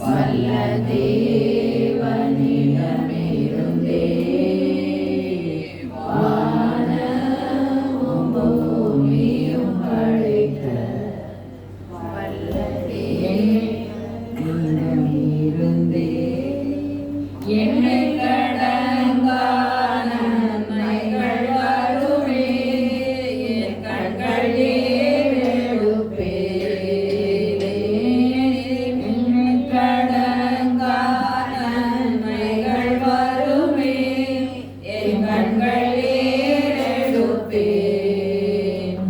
வல்ல தேவனிடமிருந்தே வானமும் பூமியும் படைத்த வல்ல தேவனிடமிருந்தே என்னை கடங்கா நன்மைகள் வருமே என் கண்கள் ஏறெடுப்பேனே. என்னை கடங்கா நன்மைகள் வருமே என் கண்கள் ஏறெடுப்பேன்.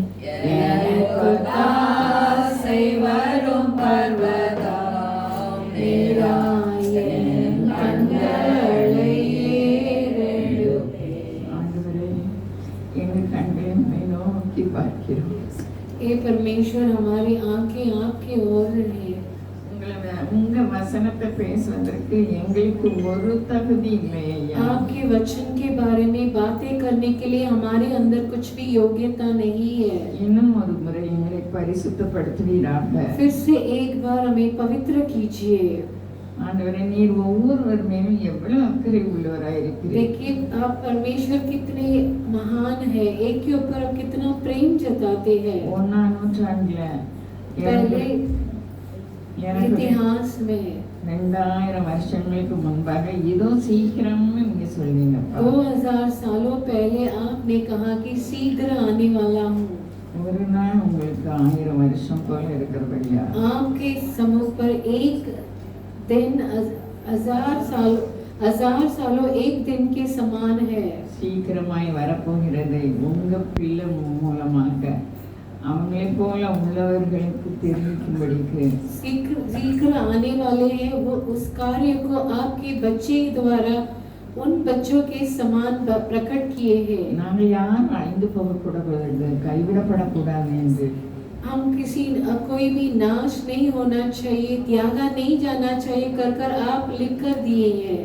எனக்கு ஆசை வரும் பர்வதம் மேலாய் என் கண்களை ஏறெடுப்பேன். ஆண்டவரே, எங்கள் கண்களை உம்மை நோக்கி பார்க்கிறோம். हे परमेश्वर, हमारी आंखें आपकी ओर है. உங்க வசனத்தை பேசுவதற்கு எங்களுக்கு ஒரு தகுதி இல்லை ஐயா. आपके वचन के बारे में बातें करने के लिए हमारे अंदर कुछ भी योग्यता नहीं है. இன்னும் ஒரு முறை எங்களை பரிசுத்தப்படுத்துவீராக. फिर से एक बार हमें पवित्र कीजिए. ஆண்டவரே, நீர் ஒவ்வொருவர் மேலும் எவ்வளவு அக்கறை உள்ளவராயிருக்கிறீர். देखिए आप परमेश्वर कितने महान है, एक के ऊपर आप कितना प्रेम जताते हैं. ஒன்னாம் நூற்றாண்டுல पहले इतिहास में 2000 வருஷங்களுக்கு முன்பாக இதோ சீக்கிரம்னு நீங்க சொல்வீங்கப்பா. 2000 सालों पहले आपने कहा कि शीघ्र आने वाला हूँ. ஒரு நாள் உங்களுக்கு 1000 வருஷம் போல இருக்கிறபடியா आपके समूह पर एक दिन 1000 सालों एक दिन के समान है. சீக்கிரமாய் வரப்போகிறது. உங்க பிள்ளை மூலமாக அவங்களை போல உள்ளவர்களுக்கு தெரிவிக்கும்படிக்கு शीघ्र आने वाले हैं. वो उस कार्य को आपके बच्चे द्वारा उन बच्चों के समान प्रकट किए हैं. நாங்கள் யாரும் அழிந்து போகக்கூடாது, கைவிடப்படக்கூடாது என்று हम किसी कोई भी नाश नहीं होना चाहिए, त्यागा नहीं जाना चाहिए कर आप लिख कर दिए हैं.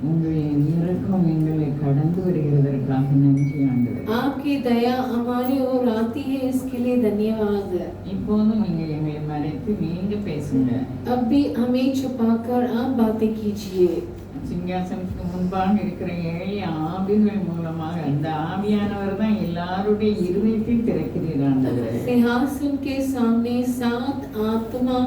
உங்கள் இரக்கம் எங்களை கடந்து வருகிறதற்காக நன்றி ஆண்டவரே. आपकी दया हमारे ओर आती है, इसके लिए धन्यवाद. இப்போதும் நீங்க எங்களை மறைத்து நீங்க பேசுங்க. अब भी हमें छुपाकर आप बातें कीजिए. சிங்காசனத்துக்கு முன்பாக இருக்கிற 7 ஆவிகள் மூலமாக அந்த ஆவியானவர் தான் எல்லாருடைய இருதயத்தை திறக்கிறீர் ஆண்டவரே. सिंहासन के सामने 7 आत्मा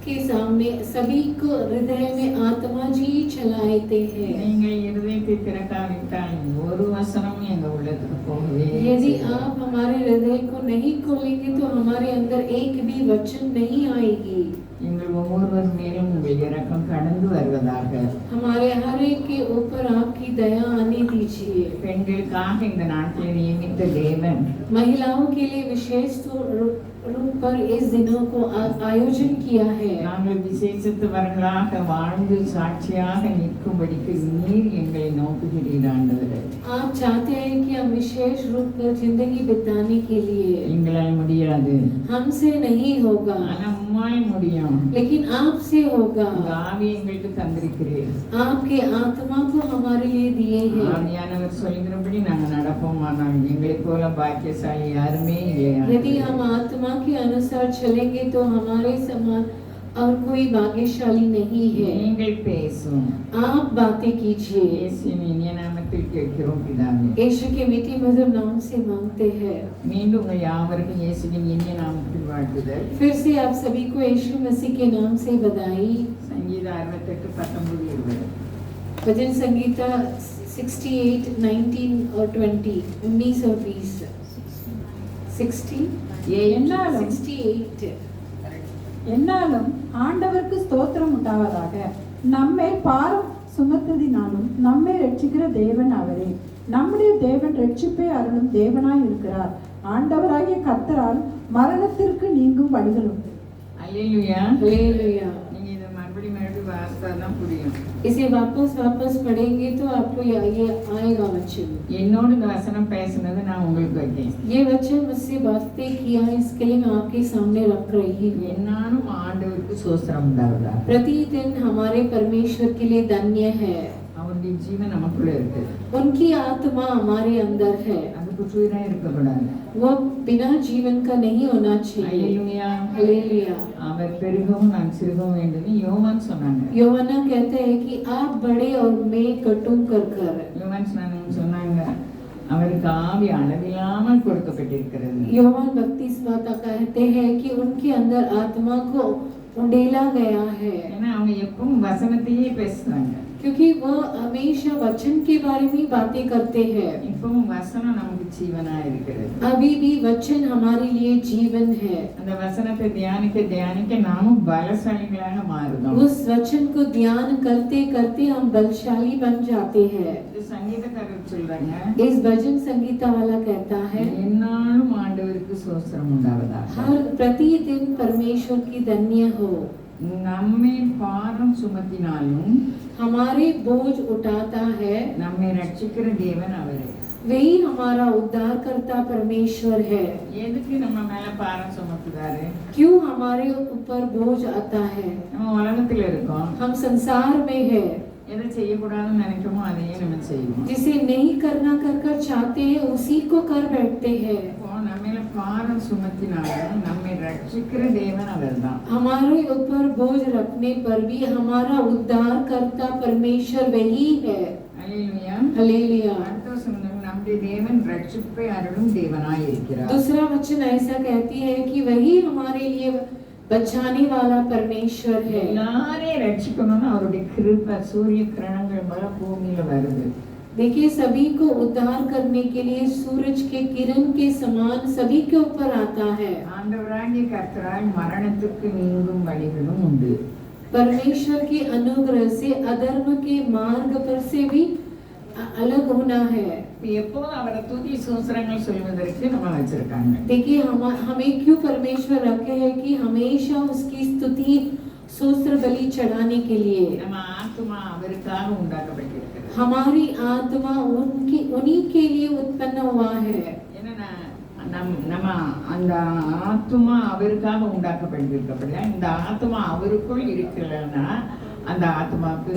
के सामने सभी को हृदय में आत्मा जी चलाते हैं. நீங்கள் இருதயத்தை திறக்காவிட்டால் ஒரு வசனம் எங்க உள்ளத்துக்கு போகவே. यदि आप हमारे हृदय को नहीं खोलेंगे तो हमारे अंदर एक भी वचन नहीं आएगी. எங்கள் ஒவ்வொருவர் மேலும் உங்கள் இரக்கம் கடந்து வருவதாக. हमारे हर एक के ऊपर आपकी दया आने दीजिए. பெண்களுக்காக இந்த நாட்டில் நியமித்த தேவன் महिलाओं के लिए विशेष रूप पर इस दिनों को आयोजन किया है. நாங்கள் விசேஷித்தவர்களாக வாழ்ந்து சாட்சியாக நிற்கும்படிக்கு நீர் எங்களை நோக்குகிறீர் ஆண்டவரே. आप चाहते हैं कि हम विशेष रूप पर जिंदगी बिताने के लिए. எங்களால் முடியாது, हमसे नहीं होगा, ஆனா உம்மால் முடியும். लेकिन आपसे होगा. உங்க ஆவி எங்களுக்கு தந்திருக்கிறீர். आपके आत्मा को हमारे लिए दिए हैं. ஆவியானவர் சொல்கிறபடி நாங்கள் நடப்போமானால் எங்களை போல பாக்கியசாலி யாருமே இல்லையா. यदि हम आत्मा के अनुसार चलेंगे तो हमारे समान और कोई भाग्यशाली नहीं है. நீங்கள் பேசும். आप बातें कीजिए. இயேசுவின் இனிய நாமத்தில் கேட்கிறோம் பிதாவே. यीशु के मीठे मधुर नाम से मांगते हैं. மீண்டும் உங்கள் யாவருக்கும் இயேசுவின் இனிய நாமத்தில் வாழ்த்துதல். फिर से आप सभी को यीशु मसीह के नाम से बधाई. சங்கீத 68:19-20. भजन संगीता 68, 19 और 20, 19 और 20. 68. என்னாலும் ஆண்டவருக்கு ஸ்தோத்திரம் உண்டாவதாக. நம்மை பாரம் சுமத்ததினாலும் நம்மை ரட்சிக்கிற தேவன் அவரே. நம்முடைய தேவன் ரட்சிப்பை அருளும் தேவனாய் இருக்கிறார். ஆண்டவராகிய கர்த்தரால் மரணத்திற்கு நீங்கும் வழிகள் உண்டு. அல்லேலூயா. हालेलुया. நீங்க இதை மறுபடியும் வாசித்தாதான் புரியும். इसे वापस पढ़ेंगे तो आपको ये आएगा वचन. என்னோடு இந்த வசனம் பேசுனது நான் உங்களுக்கு வைத்தேன். ये वचन मुझसे बातें किया, इसके लिए मैं आपके सामने रख रही हूँ. என்னாலும் ஆண்டவருக்கு ஸ்தோத்திரம் உண்டாவதா. प्रतिदिन हमारे परमेश्वर के लिए धन्य है. அவருடைய ஜீவன் நமக்குள்ள இருக்கு. उनकी आत्मा हमारे अंदर है. அது குற்றுயிரா இருக்கக்கூடாது. वो बिना जीवन का नहीं होना चाहिए। அல்லேலூயா. हालेलुया। அவர் பெருகவும் நான் சிறுகவும் வேண்டும்னு யோவான் சொன்னாங்க. यूहन्ना कहते हैं कि आप बड़े और मैं कटू कर कर। யோவான் சொன்னாங்க அவருக்கு ஆவி அளவில்லாமல் கொடுக்கப்பட்டிருக்கிறது. योहान बपतिस्मा कहते हैं कि उनके अंदर आत्मा को उंडेला गया है। ஏன்னா அவங்க எப்பவும் வசனத்தையே பேசுறாங்க. क्योंकि वो हमेशा वचन के बारे में बातें करते हैं। இப்பவும் வசனம் நமக்கு ஜீவனா இருக்கிறது. अभी भी वचन हमारे लिए जीवन है। அந்த வசனத்தை தியானிக்க தியானிக்க நாமும் பலசாலிகளாக மாறுறோம். उस वचन को ध्यान करते करते हम बलशाली बन जाते हैं। இது சங்கீதக்காரர் சொல்றாங்க, इस भजन संगीता वाला कहता है, என்னாலும் ஆண்டவருக்கு ஸ்தோத்திரம் உண்டாவதாக. हर प्रतिदिन परमेश्वर की धन्य हो। நம்மை பாரம் சுமத்தினாலும் हमारे बोझ उठाता है, நம்மை ரட்சிக்கிற தேவன் அவரே. वही हमारा उद्धार करता परमेश्वर है। எதுக்கு நம்ம மேல பாரம் சுமத்துறாரு? क्यों हमारे ऊपर बोझ आता है? நம்ம உலகத்துல இருக்கோம். हम संसार में है, எதை செய்யக்கூடாதுன்னு நினைக்கிறோமோ அதையே நம்ம செய்வோம். जिसे नहीं करना कर कर चाहते हैं उसी को कर बैठते हैं। இப்போ நம்ம மேல பாரம் சுமத்தினாலும் நம்மை ரட்சிக்கிற தேவன் அவர்தான். हमारे ऊपर बोझ रखने पर भी हमारा उद्धार करता परमेश्वर वही है। அல்லேலூயா. हालेलुया। அடுத்த வசனம் நம்முடைய தேவன் ரட்சிப்பை அருளும் தேவனாய் இருக்கிறார். दूसरा वचन ऐसा कहती है कि वही हमारे लिए बचाने वाला परमेश्वर है। எல்லாரையும் ரட்சிக்கணும்னு அவருடைய கிருபை சூரிய கிரணங்கள் போல பூமியில வருது. देखिए सभी को उद्धार करने के लिए सूरज के किरण के समान सभी के ऊपर आता है। ஆண்டவராகிய கர்த்தரால் மரணத்துக்கு நீங்கும் வழிகளும் உண்டு. परमेश्वर के अनुग्रह से अधर्म के मार्ग पर से भी अलग होना है। எப்போதும் அவரை துதி சூத்திரங்கள் சொல்வதற்கு நம்ம வச்சிருக்காங்க. देखिए हमें क्यों परमेश्वर रखे हैं कि हमेशा उसकी स्तुति स्तोत्र बलि चढ़ाने के लिए। நம்ம ஆத்மா அவருக்காக உண்டாக்கப்பட்டிருக்கிறது. हमारी आत्मा उन्हीं के लिए उत्पन्न हुआ है। ஏன்னா நம்ம அந்த ஆத்மா அவருக்காக உண்டாக்கப்பட்டிருக்கப்படியா இந்த ஆத்மா அவருக்குள் இருக்கலன்னா அந்த ஆத்மாவுக்கு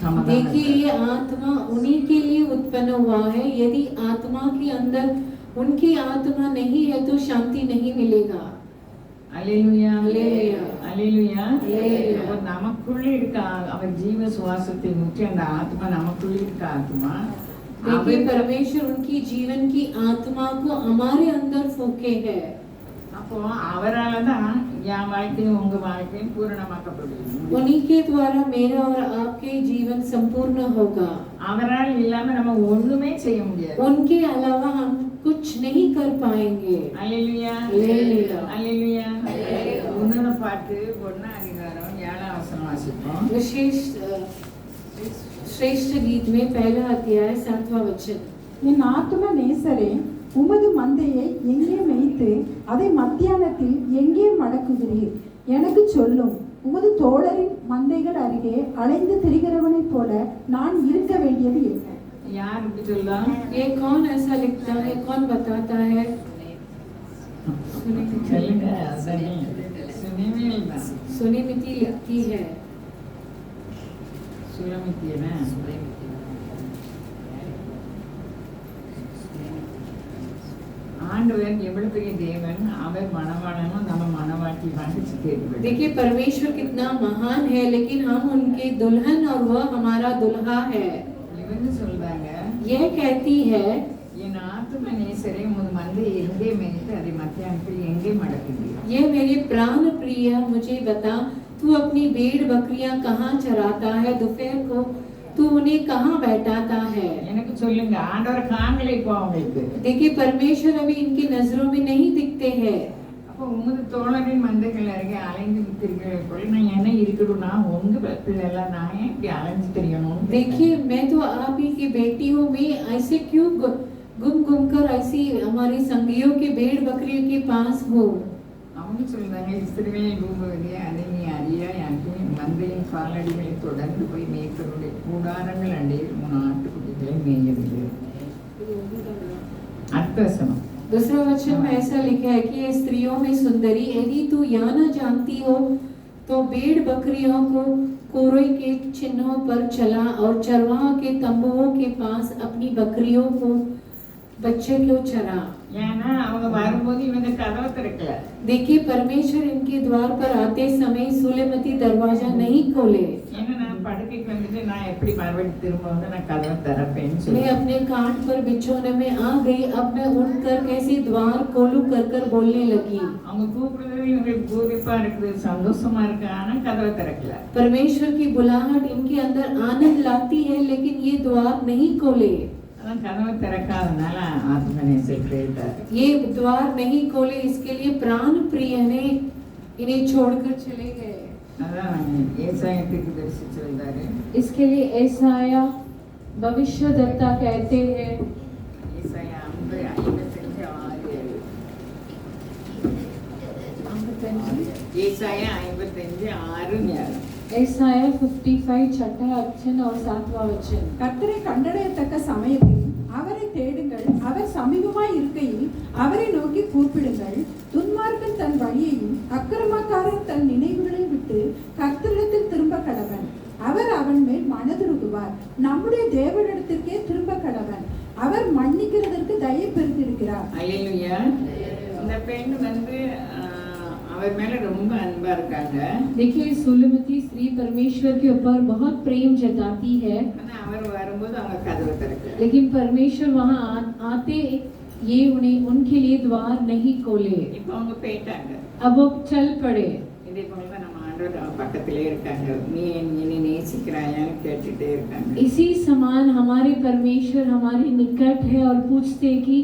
சமாதானம். देखिए ये आत्मा उन्हीं के लिए उत्पन्न हुआ है। यदि आत्मा के अंदर उनकी आत्मा नहीं है तो शांति नहीं मिलेगा। அல்லேலூயா. அல்லேலூயா. அல்லேலூயா. அல்லேலூயா. அப்ப நமக்குள்ள இருக்க அவர் ஜீவ சுவாசத்தை ஊற்றி அந்த ஆத்மா நமக்குள்ள இருக்க ஆத்மா देखिए परमेश्वर उनकी जीवन की आत्मा को हमारे अंदर फूके है। அப்போ அவரால தான் என் வாழ்க்கையும் உங்க வாழ்க்கையும் பூரணமாக்கப்படுது. उन्हीं के द्वारा मेरा और आपके जीवन संपूर्ण होगा। அவரால் இல்லாம நம்ம ஒண்ணுமே செய்ய முடியாது. उनके अलावा हम कुछ नहीं कर पाएंगे। அல்லேலூயா. அல்லேலூயா. அல்லேலூயா. உன்னத பாட்டு 1 அதிகாரம் 7 வசனம் வாசிப்போம். विशेष श्रेष्ठ गीत में पहला अध्याय 7वां वचन। என் ஆத்தும நேசரே, உமது மந்தையை எங்கே மேய்த்து அதை மத்தியானத்தில் எங்கே மடக்குகிறீர்? எனக்கு சொல்லும். உமது தோழரின் மந்தைகள் அருகே அலைந்து திரிகிறவனைப் போல நான் இருக்க வேண்டியது என்ன? யார் இப்படி சொல்லலாம்? ये कौन ऐसा लिखता है? कौन बताता है? சொல்லுங்க. அதானே சுனிமேல் தான். सुनिमिति लिखती है। சுலமித்தியனா? ஆண்டவர் எவ்வளவு பெரிய தேவன். அவர் மணவாளனும் நம்ம மணவாட்டியுமாக கேட்கிறார். देखिए परमेश्वर कितना महान है, लेकिन हम उनके दुल्हन और वह हमारा दुल्हा है। இவங்க சொல்றாங்க, यह कहती है, என் ஆத்தும நேசரே, உமது மந்தை எங்கே மேய்த்து அதை மத்தியானத்தில் எங்கே மடக்குகிறீர்? ये मेरे प्राण प्रिय मुझे बता, तू अपनी भेड़ बकरियां कहाँ चराता है? दोपहर को तू उन्हें कहाँ बैठाता है? எனக்கு சொல்லுங்க. ஆண்டவர் காணலை இப்போ அவங்களுக்கு. देखिए परमेश्वर अभी इनकी नजरों में नहीं दिखते हैं। அப்போ உமது தோழரின் மந்தைகள் அருகே அலைந்து திரிகிற போல நான் என்ன இருக்கணும்? நான் உங்க பிள்ளைலாம் நான் ஏன் இப்படி அலைஞ்சு தெரியணும்? देखिए मैं तो आप ही की बेटियों में ऐसे क्यों गुम गुम कर ऐसी हमारी संगियों के भेड़ बकरियों के पास हो। அவங்க சொல்றாங்க, இஸ்திரிகளை ரூபவதியை அதை நீ அறியாயாக்கி மந்தையின் காலடிகளை தொடர்ந்து போய் மேய்ப்பருடைய கூடாரங்கள் அண்டையில் உன் ஆட்டுக்குட்டிகளை மேயவில்லை. அடுத்த வசனம். दूसरा वचन में ऐसा लिखा है कि ये स्त्रियों में सुंदरी, यदि तू यह न जानती हो तो भेड़ बकरियों को कोरोई के चिन्हों पर चला और चरवाहों के तंबुओं के पास अपनी बकरियों को बच्चे को चरा। ஏன்னா அவங்க வரும்போது இவங்க கதவை திறக்கல. देखिए परमेश्वर इनके द्वार पर आते समय सुलेमती दरवाजा नहीं खोले। ஏன்னா நான் படுக்கைக்கு வந்துட்டு நான் எப்படி மறுபடியும் திரும்ப வந்து நான் கதவை திறப்பேன்னு मैं சொல்லி अपने काट पर बिछोने में आ गई, अब मैं उठकर कैसे द्वार खोलूं कर बोलने लगी। அவங்க கூப்பிடுறது இவங்களுக்கு பூரிப்பா இருக்குது, சந்தோஷமா இருக்கு, ஆனா கதவை திறக்கல. परमेश्वर की बुलाहट इनके अंदर आनंद लाती है, लेकिन ये द्वार नहीं खोले। அதான் கதவை திறக்காதனால ஆத்மநேசர் போயிட்டார். ये द्वार नहीं खोले, इसके लिए प्राण प्रिय ने इन्हें छोड़कर चले गए। அதான் ஏசாயா தீர்க்கதரிசி சொல்றாரு. इसके लिए ऐसाया भविष्यद्वक्ता कहते हैं, ஏசாயா 55:6. ஏசாயா 55:6. ऐसाया 55 छठा वचन और 7वां वचन। கர்த்தரை கண்டடையத்தக்க சமயத்தில் அவரை தேடுங்கள், அவர் சமீபமாய் இருக்கையில் அவரை நோக்கி கூப்பிடுங்கள். துன்மார்க்கன் தன் வழியையும் அக்கிரமக்காரன் தன் நினைவுகளை விட்டு கர்த்தரிடத்தில் திரும்ப கடவன், அவர் அவன் மேல் மனதுருகுவார். நம்முடைய தேவனிடத்திற்கே திரும்ப கடவன், அவர் மன்னிக்கிறதற்கு தயை பெருத்திருக்கிறார். அல்லேலூயா. இந்த பெண் வந்து அவர் மேல ரொம்ப அன்பா இருக்காங்க. देखिए सुलेमती स्त्री परमेश्वर के ऊपर बहुत प्रेम जताती है, ஆனா அவர் வரும்போது அவங்க கதவை திறக்கல. लेकिन परमेश्वर वहाँ आते ये उन्हें उनके लिए द्वार नहीं खोले। இப்போ அவங்க போயிட்டாங்க. अब वो चल पड़े। இதே போலதான் நம்ம ஆண்டவர் அவங்க பக்கத்திலே இருக்காங்க. நீ என்னை நேசிக்கிறாயான்னு கேட்டுட்டே இருக்காங்க. इसी समान हमारे परमेश्वर हमारे निकट है और पूछते कि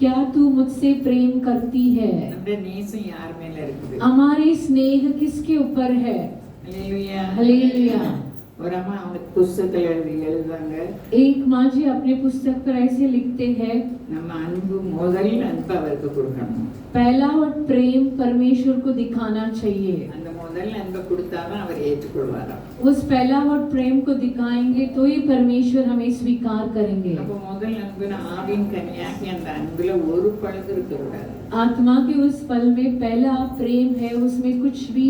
क्या तू मुझसे प्रेम करती है। நம்முடைய நேசம் யார் மேல இருக்குது? हमारी स्नेह किसके ऊपर है। அல்லேலூயா. हालेलुया। ஒரு அம்மா அவங்க புஸ்தகத்துல எழுதுவாங்க, एक माँ जी अपने पुस्तक पर ऐसे लिखते हैं, நம்ம அன்பு முதல் அன்பு அவருக்கு கொடுக்கணும். पहला और प्रेम परमेश्वर को दिखाना चाहिए। அந்த முதல் அன்பை கொடுத்தாதான் அவர் ஏற்றுக்கொள்வாராம். उस पहला और प्रेम को दिखाएंगे तो ही परमेश्वर हमें स्वीकार करेंगे। அப்போ முதல் அன்புனா ஆவின் கனியாகி அந்த அன்புல ஒரு பழுது இருக்க கூடாது. आत्मा के उस फल में पहला प्रेम है, उसमें कुछ भी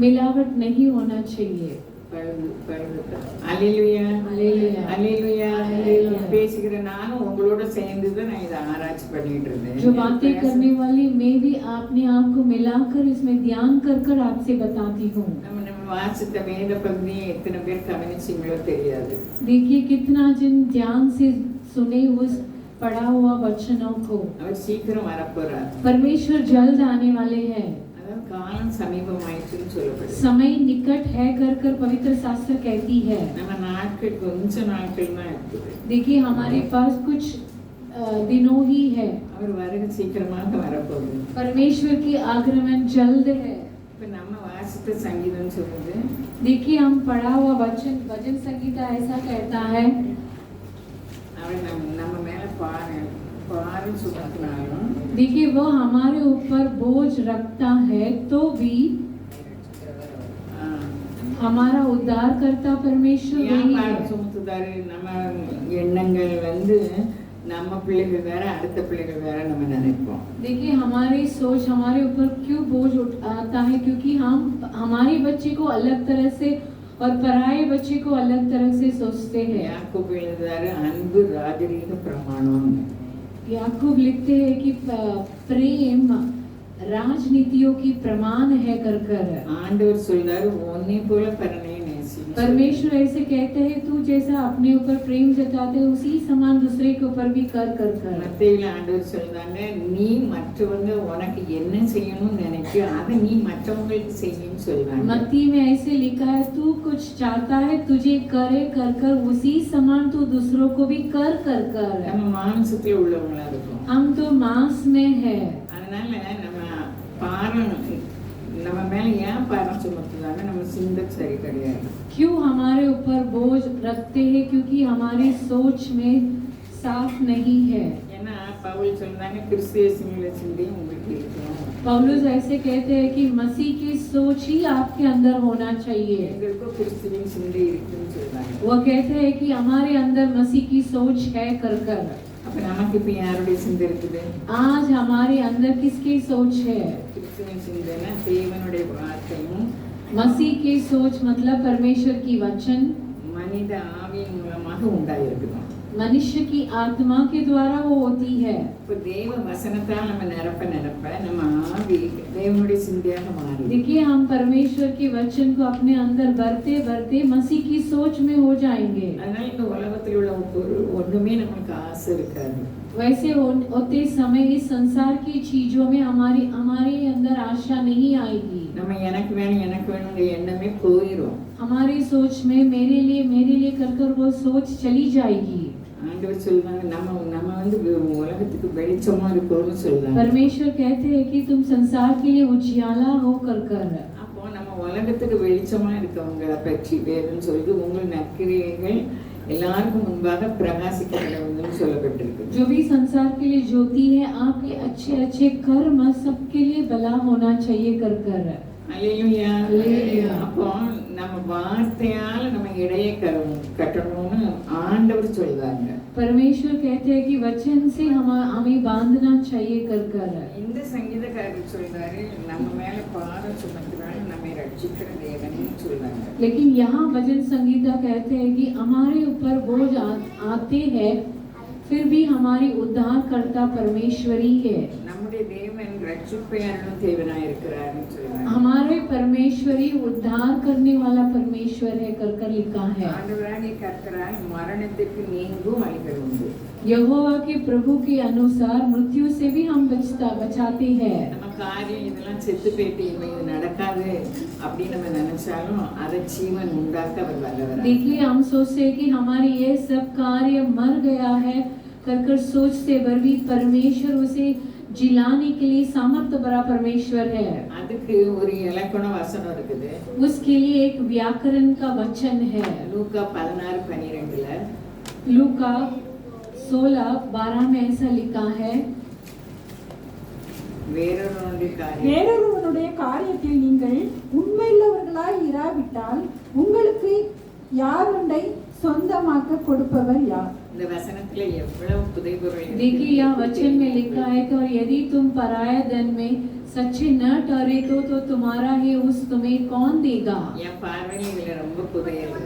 मिलावट नहीं होना चाहिए। பழுது அல்லேலூயா. हालेलुया। அல்லேலூயா. அல்லேலூயா. பேசுகிற நானும் உங்களோட சேர்ந்து தான் நான் இதை ஆராய்ச்சி பண்ணிட்டு இருந்தேன். जो बातें करने वाली मैं भी अपने आप को मिलाकर इसमें ध्यान कर आपसे बताती हूँ। நம்ம வாசித்த வேத பகுதியை எத்தனை பேர் கவனிச்சீங்களோ தெரியாது. देखिए कितना जिन ध्यान से सुने उस पढ़ा हुआ वचनों को। அவர் சீக்கிரம் வரப்போறார். परमेश्वर जल्द आने वाले हैं। அதாவது காலம் சமீபமாயிடுச்சுன்னு சொல்லப்படுது. समय निकट है कर पवित्र शास्त्र कहती है। நம்ம நாட்கள் கொஞ்ச நாட்கள் தான் இருக்குது. देखिए हमारे पास कुछ दिनों ही है। அவர் வருகை சீக்கிரமாக வரப்போகுது. परमेश्वर की आगमन जल्द है। இப்ப நம்ம வாசித்த சங்கீதம் சொல்லுது, देखिए हम पढ़ा हुआ भजन संगीता ऐसा कहता है, அவர் நம்ம மேல பாரு சுமத்தினாலும் देखिए वो हमारे ऊपर बोझ रखता है तो भी हमारा उद्धार करता परमेश्वर ஏன் वही பாரு है। சுமத்துதாரு? நம்ம எண்ணங்கள் வந்து நம்ம பிள்ளைகள் வேற, அடுத்த பிள்ளைகள் வேற நம்ம நினைப்போம். देखिए हमारी सोच हमारे ऊपर क्यों बोझ आता है, क्योंकि हम हमारे बच्चे को अलग तरह से और पराये बच्चे को अलग तरह से सोचते हैं। யாக்கோபு எழுதுறாரு, அன்பு ராஜரீக பிரமாணம். याकूब लिखते हैं कि प्रेम राजनीतियों की प्रमाण है कर ஆண்டவர் சொல்றாரு, உன்னை போல பரனை நேசி. परमेश्वर ऐसे कहते हैं तू जैसा अपने ऊपर प्रेम जताते है उसी समान दूसरे के ऊपर भी कर மத்தேயுல ஆண்டவர் சொல்றாங்க, நீ மற்றவங்க உனக்கு என்ன செய்யணும்னு நினைக்கியோ அதை நீ மற்றவங்களுக்கு செய்யணும்னு சொல்றாங்க. मत्ती में ऐसे लिखा है तू कुछ चाहता है तुझे करे कर उसी समान तू दूसरों को भी कर நம்ம மாம்சத்துல உள்ளவங்களா இருக்கும். हम तो मांस में है। அதனால நம்ம பாரம் நம்ம மேல ஏன் பாரம் சுமத்துறாங்க? நம்ம சிந்தை சரி கிடையாது. क्यों हमारे ऊपर बोझ रखते हैं? क्योंकि हमारी सोच में साफ नहीं है। ஏன்னா பவுல் சொல்றாங்க, கிறிஸ்து இயேசுவின் சிந்தை உங்களுக்கு இருக்கணும். पौलुस ऐसे कहते हैं कि मसीह की सोच ही आपके अंदर होना चाहिए। எங்களுக்கும் கிறிஸ்துவின் சிந்தை இருக்குன்னு சொல்றாங்க. वो कहते हैं कि हमारे अंदर मसीह की सोच है कर அப்ப நமக்கு இப்ப யாருடைய சிந்தை இருக்குது? आज हमारे अंदर किसकी सोच है? கிறிஸ்துவின் சிந்தைனா தேவனுடைய வார்த்தையும் मसीह की सोच मतलब परमेश्वर की वचन மனித ஆவியின் மூலமாக உண்டாயிருக்குது. मनुष्य की आत्मा के द्वारा वो होती है। இப்போ தேவ வசனத்தால் நம்ம நிரப்ப நிரப்ப நம்ம ஆவி தேவனுடைய சிந்தையாக மாறி देखिए हम परमेश्वर के वचन को अपने अंदर भरते भरते मसीह की सोच में हो जाएंगे। அதனால இந்த உலகத்தில் உள்ள ஒண்ணுமே நமக்கு ஆசை இருக்காது। वैसे होते समय इस संसार की चीजों में हमारे अंदर आशा नहीं आएगी। நம்ம எனக்கு வேணும்ன்ற எண்ணமே போயிடும்। हमारी सोच में मेरे लिए कर वो सोच चली जाएगी। ஆண்டவர் சொல்றாங்க நம்ம வந்து உலகத்துக்கு வெளிச்சமா இருக்கோம்னு சொல்றாங்க। परमेश्वर कहते हैं कि तुम संसार के लिए उजियाला हो कर। அப்போ நம்ம உலகத்துக்கு வெளிச்சமா இருக்கவங்களை பற்றி வேதம் சொல்லுது, உங்கள் நற்கிரியைகள் எல்லாருக்கும் முன்பாக பிரகாசிக்க வேண்டும்னு சொல்லப்பட்டிருக்கு। जो भी संसार के लिए ज्योति है, आपके अच्छे कर्म सबके लिए भला होना चाहिए कर। அல்லேலூயா। அல்லேலூயா। அப்போ நம்ம வார்த்தையால நம்ம இடையை கட்டணும்னு ஆண்டவர் சொல்றாங்க। परमेश्वर कहते हैं कि वचन से हमें बांधना चाहिए कर। இந்த சங்கீதக்காரர் சொல்றாரு, நம்ம மேல பாரம் சுமத்துறாரு, நம்மை ரட்சிக்கிற தேவன்னு சொல்றாங்க। लेकिन यहाँ भजन संगीता कहते हैं कि हमारे ऊपर बोझ आते हैं, फिर भी हमारी उद्धार करता परमेश्वरी है। நம்முடைய தேவன் ரட்சிப்பை அருளும் தேவனாய் இருக்கிறார்னு சொல்றாங்க। हमारे परमेश्वरी उद्धार करने वाला परमेश्वर है कर लिखा है। ஆண்டவராகிய கர்த்தராய் மரணத்துக்கு நீங்கும் வழிகள் உண்டு। यहोवा के प्रभु के अनुसार मृत्यु से भी हम बचाते हैं। நம்ம காரியம் இதெல்லாம் செத்து போயிட்டு இது நடக்காது அப்படி நம்ம நினைச்சாலும் அதை ஜீவன் உண்டாக்க அவர் வல்லவர்। देखिए हम सोचते हैं कि हमारी ये सब कार्य मर गया है कर सोचते पर भी परमेश्वर उसे जिलाने के लिए सामर्थ्य भरा परमेश्वर है। அதுக்கு ஒரு இலக்கண வசனம் இருக்குது। उसके लिए एक व्याकरण का वचन है। லூக்கா 16:12 लूका 16:12 में ऐसा लिखा है, வேறொருவனுடைய காரியத்தில் நீங்கள் உண்மையுள்ளவர்களாய் இராவிட்டால் உங்களுக்கு யாருண்டை சொந்தமாக்க கொடுப்பவர் யார்? இந்த வசனத்துல எவ்வளவு புதைபொருள்। देखिए यहाँ वचन में लिखा है कि और यदि तुम पराया धन में सच्चे न ठहरे तो तुम्हारा ही उस तुम्हें कौन देगा। என் பார்வையில் இதுல ரொம்ப புதையல்।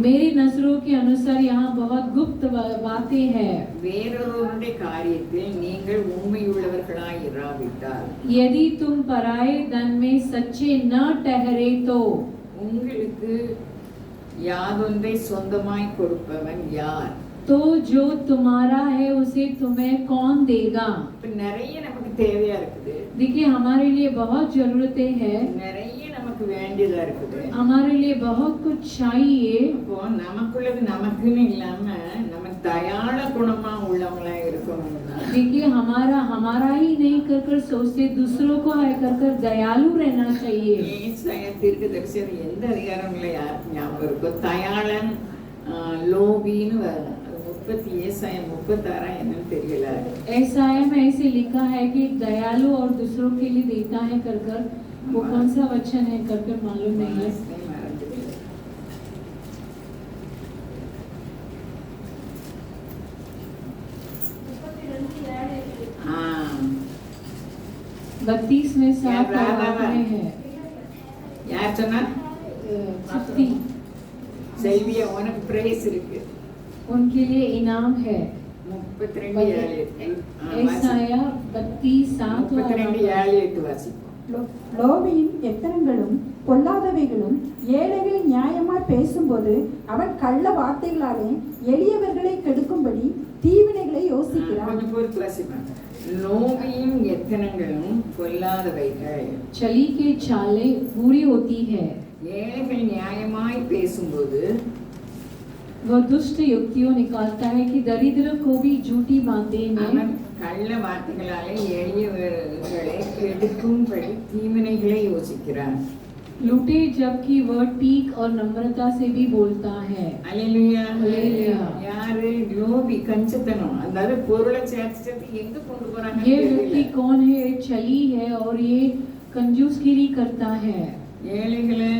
मेरी नजरों के अनुसार यहाँ बहुत गुप्त बातें हैं। வேறொருவருடைய காரியத்தில் நீங்கள் உண்மையுள்ளவர்களாய் இராவிட்டால், यदि तुम पराये धन में सच्चे न ठहरे तो உங்களுக்கு யாதொன்றை சொந்தமாய் கொடுப்பவன் யார்? तो जो तुम्हारा है उसे तुम्हें कौन देगा। இப்ப நிறைய நமக்கு தேவையா இருக்குது। देखिए हमारे लिए बहुत जरूरतें हैं, நிறைய நமக்கு வேண்டியதா இருக்குது। हमारे लिए बहुत कुछ चाहिए। அப்போ நமக்குள்ளது நமக்குன்னு இல்லாம நம்ம தயாள குணமா உள்ளவங்களா இருக்கணும்னா, देखिए हमारा ही नहीं कर सोचते दूसरों को है कर दयालु रहना चाहिए। ஏசாயா தீர்க்கதரிசி எந்த அதிகாரம்ல யாருக்கு ஞாபகம் இருக்கோ, தயாளன் லோபின்னு வரும்। 36 என்னன்னு தெரியல। ऐसाया में ऐसे लिखा है कि दयालु और दूसरों के लिए देता है कर वो कौन सा वचन है कर मालूम नहीं है। हाँ 32 में 7 में है। யார் சொன்னா? चिट्ठी செல்வியா, உனக்கு பிரைஸ் இருக்கு। उनके लिए इनाम है। 32:7 ऐसाया 32:7 32:7 வாசிப்போம்। லோபியின் எத்தனங்களும் பொல்லாதவைகளும் ஏழைகள் நியாயமாய் பேசும்போது அவன் கள்ள வார்த்தைகளாலே எளியவர்களை கெடுக்கும்படி தீவினைகளை யோசிக்கிறான்। கொஞ்சம் பொறுத்து வாசிப்போம்। லோபியின் எத்தனங்களும் பொல்லாதவைகள், चली के चालें बुरी होती है। ஏழைகள் நியாயமாய் பேசும்போது वो दुष्ट युक्तियों निकालता है कि दरिद्र को भी झूठी बातें में அவன் கள்ள வார்த்தைகளாலே எளியவர்களை கெடுக்கும்படி தீவினைகளை யோசிக்கிறான்। लूटे जबकि वह टीक और नम्रता से भी बोलता है। அல்லேலூயா। அல்லேலூயா। யாரு? லோபி, கஞ்சத்தனம்। அதாவது பொருளை சேர்த்து எங்க கொண்டு போறாங்க ये व्यक्ति कौन है? चली है और ये कंजूसगिरी करता है ஏழைகளை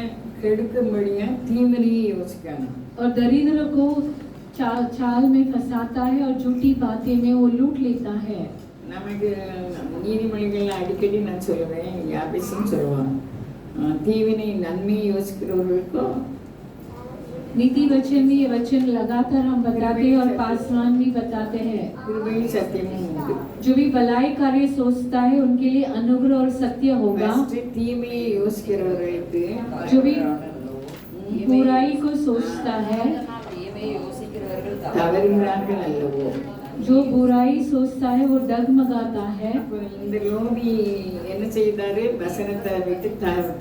கெடுக்கும்படியா தீவினையை யோசிக்காங்க। और दरिद्र को चाल में फंसाता है और झूठी बातें में वो लूट लेता है। நமக்கு நீதிமொழிகள் அடிக்கடி நான் சொல்லுவேன், யாபேசும் சொல்லுவான், தீவினை நன்மையை யோசிக்கிறவர்களுக்கும் नीति वचन में ये वचन लगातार हम बताते हैं और पासवान भी बताते हैं। கிருபையும் சத்தியமும் உண்டு. जो भी भलाई कार्य सोचता है उनके लिए अनुग्रह और सत्य होगा। First தீமையை யோசிக்கிறவர்களுக்கு जो भी बुराई को सोचता है, தவறுகிறார்கள் அல்லவோ. जो बुराई सोचता है वो डगमगाता है। அப்ப இந்த லோபி என்ன செய்தாரு? வசனத்தை விட்டு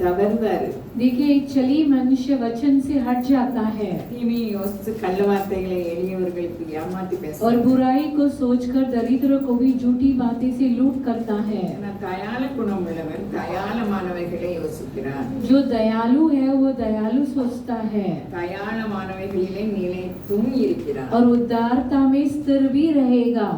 தவறுதாரு. देखिए एक छली मनुष्य वचन से हट जाता है தீமையை யோசித்து கள்ள வார்த்தைகளை எளியவர்களுக்கு ஏமாத்தி और பேசுறாரு. बुराई को सोचकर दरिद्र को भी झूठी बातें से लूट करता है। தயால குணம் உள்ளவன் தயாளமானவைகளை யோசிக்கிறார். जो दयालु है वो दयालु सोचता है தயாளமானவைகளிலே நிலைத்தும் இருக்கிறார். और उदारता में स्थिर भी रहेगा।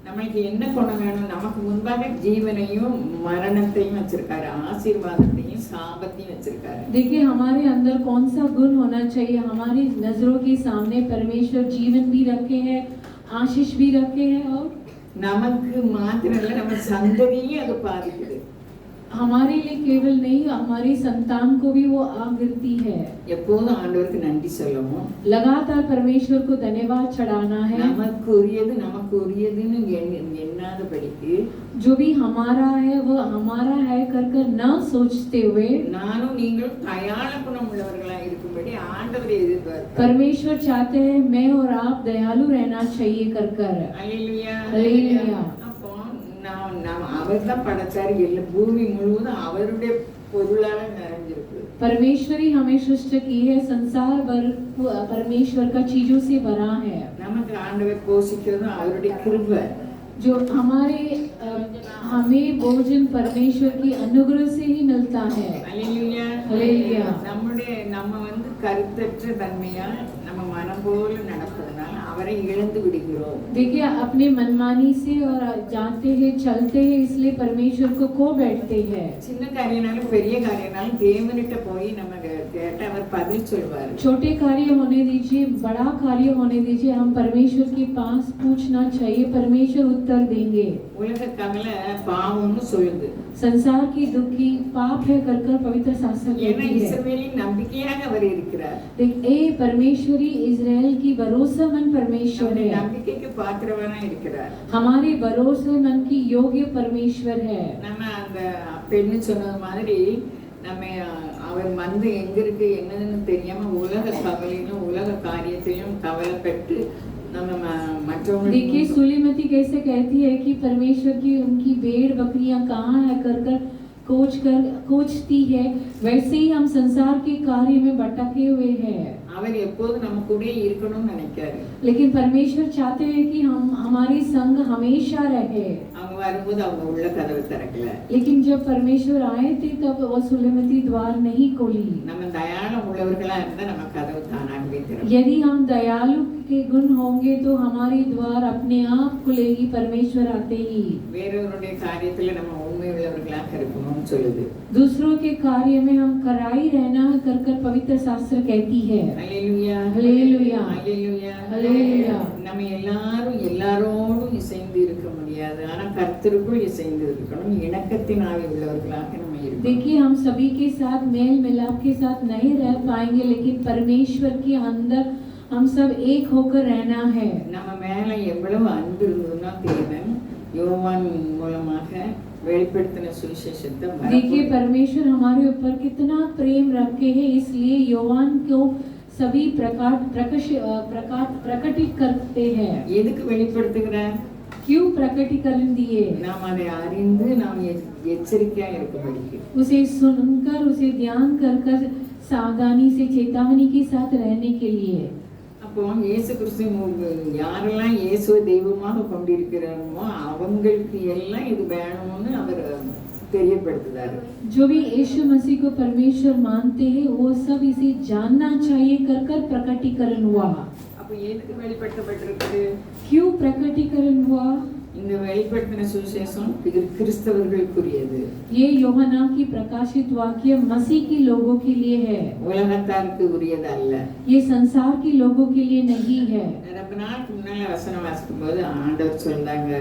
நமக்கு என்ன குணம் வேணும்? நமக்கு முன்பாக ஜீவனையும் மரணத்தையும் வச்சிருக்காரு, ஆசீர்வாதத்தையும் சாபத்தையும் வச்சிருக்காரு. देखिए हमारे अंदर कौन सा गुण होना चाहिए? हमारी नजरों के सामने परमेश्वर जीवन भी रखे हैं, आशीष भी रखे हैं और நமக்கு மாத்திரம் இல்ல, நம்ம சந்ததியும் அது பாதிக்குது. हमारे लिए केवल नहीं, हमारी संतान को भी वो आ गिरती है। எப்போதும் ஆண்டவருக்கு நன்றி சொல்லவும், लगातार परमेश्वर को धन्यवाद चढ़ाना है। நமக்கு உரியதுன்னு எண்ணாதபடிக்கு जो भी हमारा है वो हमारा है कर कर न सोचते हुए நானும் நீங்களும் தயாள குணம் உள்ளவர்களா இருக்கும்படி ஆண்டவரை எதிர்பார்க்கிறார். परमेश्वर चाहते हैं मैं और आप दयालु रहना चाहिए कर कर। அல்லேலூயா. அல்லேலூயா. அப்போ நாம் அவர்தான் படைச்சாரு. எல்லா பூமி முழுவதும் அவருடைய பொருளால நிறைஞ்சிருக்கு. परमेश्वर ही हमें सृष्टि की है, संसार भर परमेश्वर का चीजों से भरा है। நமக்கு ஆண்டவர் போஷிக்கிறதும் அவருடைய கிருபை. जो हमें भोजन परमेश्वर की अनुग्रह से ही मिलता है। அல்லேலூயா. அல்லேலூயா. நம்ம கருத்தற்ற தன்மையா நம்ம மனம் போல நடப்பதனால அவரை இழந்து விடுகிறோம். देखिए अपने मनमानी से और जाते हैं चलते हैं इसलिए परमेश्वर को खो बैठते हैं। சின்ன காரியனாலும் பெரிய காரியனாலும் தேவனிட்ட போய் நம்ம கேட்டா அவர் பதில் சொல்வார். छोटे कार्य होने दीजिए, बड़ा कार्य होने दीजिए, हम परमेश्वर के पास पूछना चाहिए, परमेश्वर उत्तर देंगे। உலக கவலை பாவம்னு சொல்லுது. संसार की दुखी पाप है कर कर पवित्र शास्त्र ஏன்னா कहती है। இஸ்ரவேலின் நம்பிக்கையாக அவர் இருக்கிறார். ए परमेश्वरी इजराइल की भरोसेमंद परमेश्वर है, நம்பிக்கைக்கு பாத்திரவனா இருக்கிறார். हमारे भरोसेमंद की योग्य परमेश्वर है। நம்ம அந்த பெண்ணு சொன்னது மாதிரி நம்ம அவர் வந்து எங்க இருக்கு என்னன்னு தெரியாம உலக கவலையும் உலக காரியத்தையும் கவலைப்பட்டு நம்ம மற்றவங்களுக்கு देखिए सुलीमती कैसे कहती है कि परमेश्वर की उनकी भेड़ बकरियां कहाँ है कर कर खोजती है, वैसे ही हम संसार के कार्य में भटके हुए हैं। அவர் எப்போதும் நம்ம கூட இருக்கணும்னு நினைக்காரு. लेकिन परमेश्वर चाहते हैं कि हम हमारी संग हमेशा रहे। அவங்க வரும்போது அவங்க உள்ள கதவை திறக்கல. लेकिन जब परमेश्वर आए थे तब वो सुलेमती द्वार नहीं खोली। நம்ம தயாளம் உள்ளவர்களா இருந்தா நம்ம கதவு தானாகவே திறக்கும். यदि हम दयालु के गुण होंगे तो हमारी द्वार अपने आप खुलेगी परमेश्वर आते ही। வேறொருடைய காரியத்துல நம்ம உண்மை உள்ளவர்களாக இருக்கணும்னு சொல்லுது. दूसरों के कार्य में हम कराई रहना कर कर पवित्र शास्त्र कहती है। அல்லேலூயா. அல்லேலூயா. அல்லேலூயா. அல்லேலூயா. நம்ம எல்லாரோடும் இசைந்து இருக்க முடியாது. ஆனா கர்த்தருக்குள் இசைந்து இருக்கணும். இணக்கத்தின் ஆவி உள்ளவர்களாக நம்ம இருக்கணும். देखिए हम सभी के साथ मेल मिलाप के साथ नहीं रह पाएंगे, लेकिन परमेश्वर के अंदर हम सब एक होकर रहना है। நம்ம மேல எவ்வளவு அன்பு இருந்ததுன்னா தேவன் யோவான் மூலமாக வெளிப்படுத்தின சுவிசேஷத்தை देखिए परमेश्वर हमारे ऊपर कितना प्रेम रखे हैं, इसलिए योवान को सभी प्रकटित करते हैं। எதுக்கு வெளிப்படுத்துகிறார்? क्यों प्रकटीकरण दिए? நாம் அதை அறிந்து நாம் எச்சரிக்கையா இருக்கும்படிக்கு, उसे सुनकर उसे ध्यान कर कर सावधानी से चेतावनी के साथ रहने के लिए। அப்போ இயேசு கிறிஸ்து யாரெல்லாம் இயேசுவை தெய்வமாக கொண்டிருக்கிறாரோ அவங்களுக்கு எல்லாம் இது வேணும்னு அவர் தெரியப்படுத்துறாரு. जो भी यीशु मसीह को परमेश्वर मानते हैं वो सब इसे जानना चाहिए कर कर प्रकटीकरण हुआ। அப்போ எதுக்கு வெளிப்படுத்தப்பட்டிருக்குது? क्यों प्रकटीकरण हुआ? இந்த வெளிப்படுத்தின சுவிசேஷம் கிறிஸ்தவர்களுக்குரியது. ये யோவானா की प्रकाशित वाक्य मसीह के लोगों के लिए है, உலகத்தாருக்கு உரியது அல்ல। ये संसार के लोगों के लिए नहीं है। ரொம்ப நாளுக்கு முன்னால வசனம் வாசிக்கும் போது ஆண்டவர் சொல்றாங்க,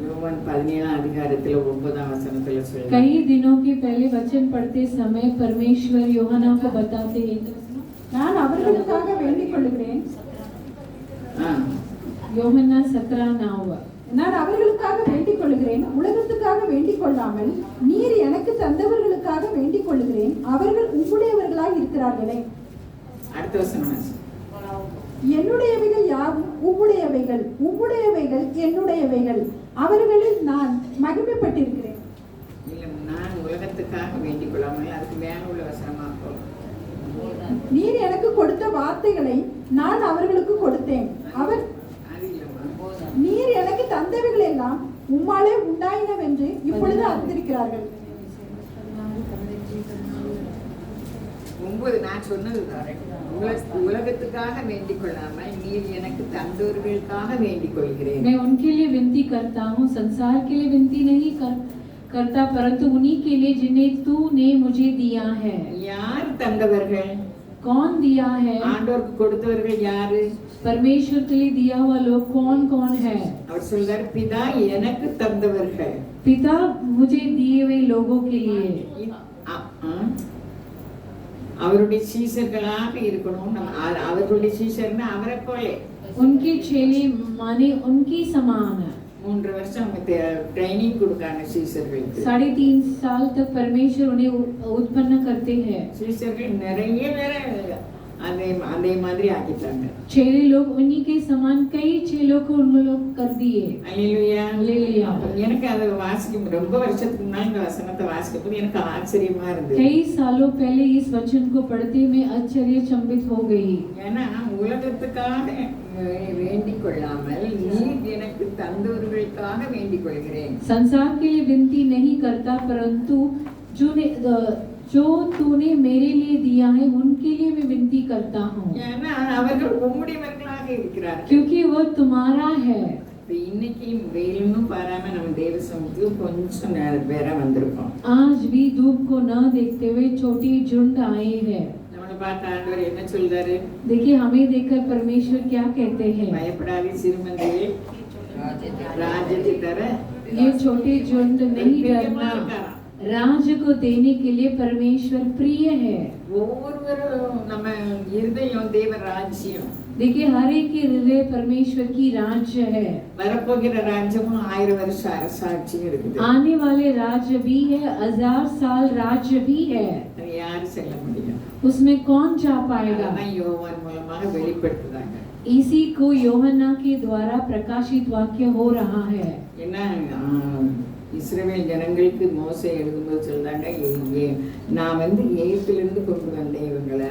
யோவான் 17 அதிகாரத்துல 9 வசனத்துல சொல்றாங்க, कई दिनों के पहले वचन पढ़ते समय परमेश्वर யோவானா को बताते हैं நான் அவர்களுக்காக வேண்டிக் கொள்கிறேன். யோஹன்னா 17:9 நான் அவர்களுக்காக வேண்டிக் கொள்கிறேன், உலகத்துக்காக வேண்டிக் கொள்ளாமல் நீர் எனக்கு தந்தவர்களுக்காக வேண்டிக் கொள்கிறேன், அவர்கள் உம்முடையவர்களாய் இருக்கிறார்களே. அடுத்த வசனம். என்னுடையவைகள் யாவும் உம்முடையவைகள், உம்முடையவைகள் என்னுடையவைகள், அவர்களில் நான் மகிமைப்பட்டிருக்கிறேன். இல்ல, நான் உலகத்துக்காக வேண்டிக் கொள்ளாமல் அதுக்கு மேல உள்ள வசனமாக்கும். நீர் எனக்கு கொடுத்த வார்த்தைகளை நான் அவர்களுக்கு கொடுத்தேன், அவர் நீர் எனக்கு தந்தவைகள் எல்லாம் உம்மாலே உண்டாயினவென்று இப்பொழுது அறிந்திருக்கிறார்கள். 9 நான் சொன்னது தானே, உலகத்துக்காக வேண்டிக் கொள்ளாமல் நீர் எனக்கு தந்தவர்களுக்காக வேண்டிக் கொள்கிறேன். मैं उनके लिए विनती करता हूँ, संसार के लिए विनती नहीं करता, परंतु उन्हीं के लिए जिन्हें तूने मुझे दिया है. யார் தந்தவர்கள்? कौन दिया है? ஆண்டவருக்கு கொடுத்தவர்கள் யாரு? परमेश्वर के लिए दिया हुआ लोग कौन कौन है? அவர் சொல்றார், பிதா எனக்கு தந்தவர்கள். पिता मुझे दिए हुए लोगों के लिए. அவருடைய சீஷர்களாக இருக்கணும். அவர்களுடைய சீஷர்னா அவரை போலே. उनके चेले माने उनकी समान. 3 வருஷம் ட்ரைனிங் கொடுக்காங்க சீஷர்களுக்கு. 3.5 साल तक परमेश्वर उन्हें उत्पन्न करते हैं. சீஷர்கள் நிறைய பேரை அதே மாதிரி ஆக்கிட்டாங்க. चेले लोग उन्हीं के समान कई चेलों को उन लोग कर दिए. அல்லேலூயா. அல்லேலூயா. எனக்கு அதை வாசிக்கும் ரொம்ப வருஷத்துக்கு முன்னாடி இந்த வசனத்தை வாசிக்கும்போது எனக்கு ஆச்சரியமா இருந்தது. कई सालों पहले इस वचन को पढ़ते मैं आश्चर्यचंबित हो गई. ஏன்னா உலகத்துக்காக வேண்டிக் கொள்ளாமல் நீர் எனக்கு தந்தவர்களுக்காக வேண்டிக் கொள்கிறேன். संसार के लिए विनती नहीं करता, परंतु जो तूने मेरे लिए दिया है उनके लिए मैं विनती करता हूँ. ஏன்னா அவர்கள் உம்முடையவர்களாக இருக்கிறார்கள். क्योंकि वो तुम्हारा है. இன்னைக்கு வெயிலும் பாராம நம்ம தேவ சமூகத்துக்கு கொஞ்சம் பேரா வந்திருக்கோம். आज भी धूप को न देखते हुए छोटी झुंड आए हैं. நம்மளை பார்த்து ஆண்டவர் என்ன சொல்றாரு? देखिए हमें देखकर परमेश्वर क्या कहते हैं? பயப்படாதே சிறுமந்தையே, ராஜ்யத்தை தர ये छोटी झुंड नहीं डरना, राज्य को देने के लिए परमेश्वर प्रिय है. ஒவ்வொருவரும் நம்ம இருதயம் தேவ ராஜ்யம். देखिए हर एक के हृदय परमेश्वर की राज्य है. வரப்போகிற ராஜ்யமும் 1000 வருஷ அரசாட்சியும் இருக்குது. आने वाले राज्य भी है, 1000 साल राज्य भी है. அது யாரு செல்ல முடியும்? उसमें कौन जा पाएगा? அதான் யோவான் மூலமாக வெளிப்படுத்துறாங்க. इसी को யோहன்னா के द्वारा प्रकाशित वाक्य हो रहा है. என்ன இஸ்ரவேல் ஜனங்களுக்கு மோசே எழுதும்போது சொல்றாங்க, நான் எகிப்திலிருந்து கொண்டு வந்தேன் இவங்களை.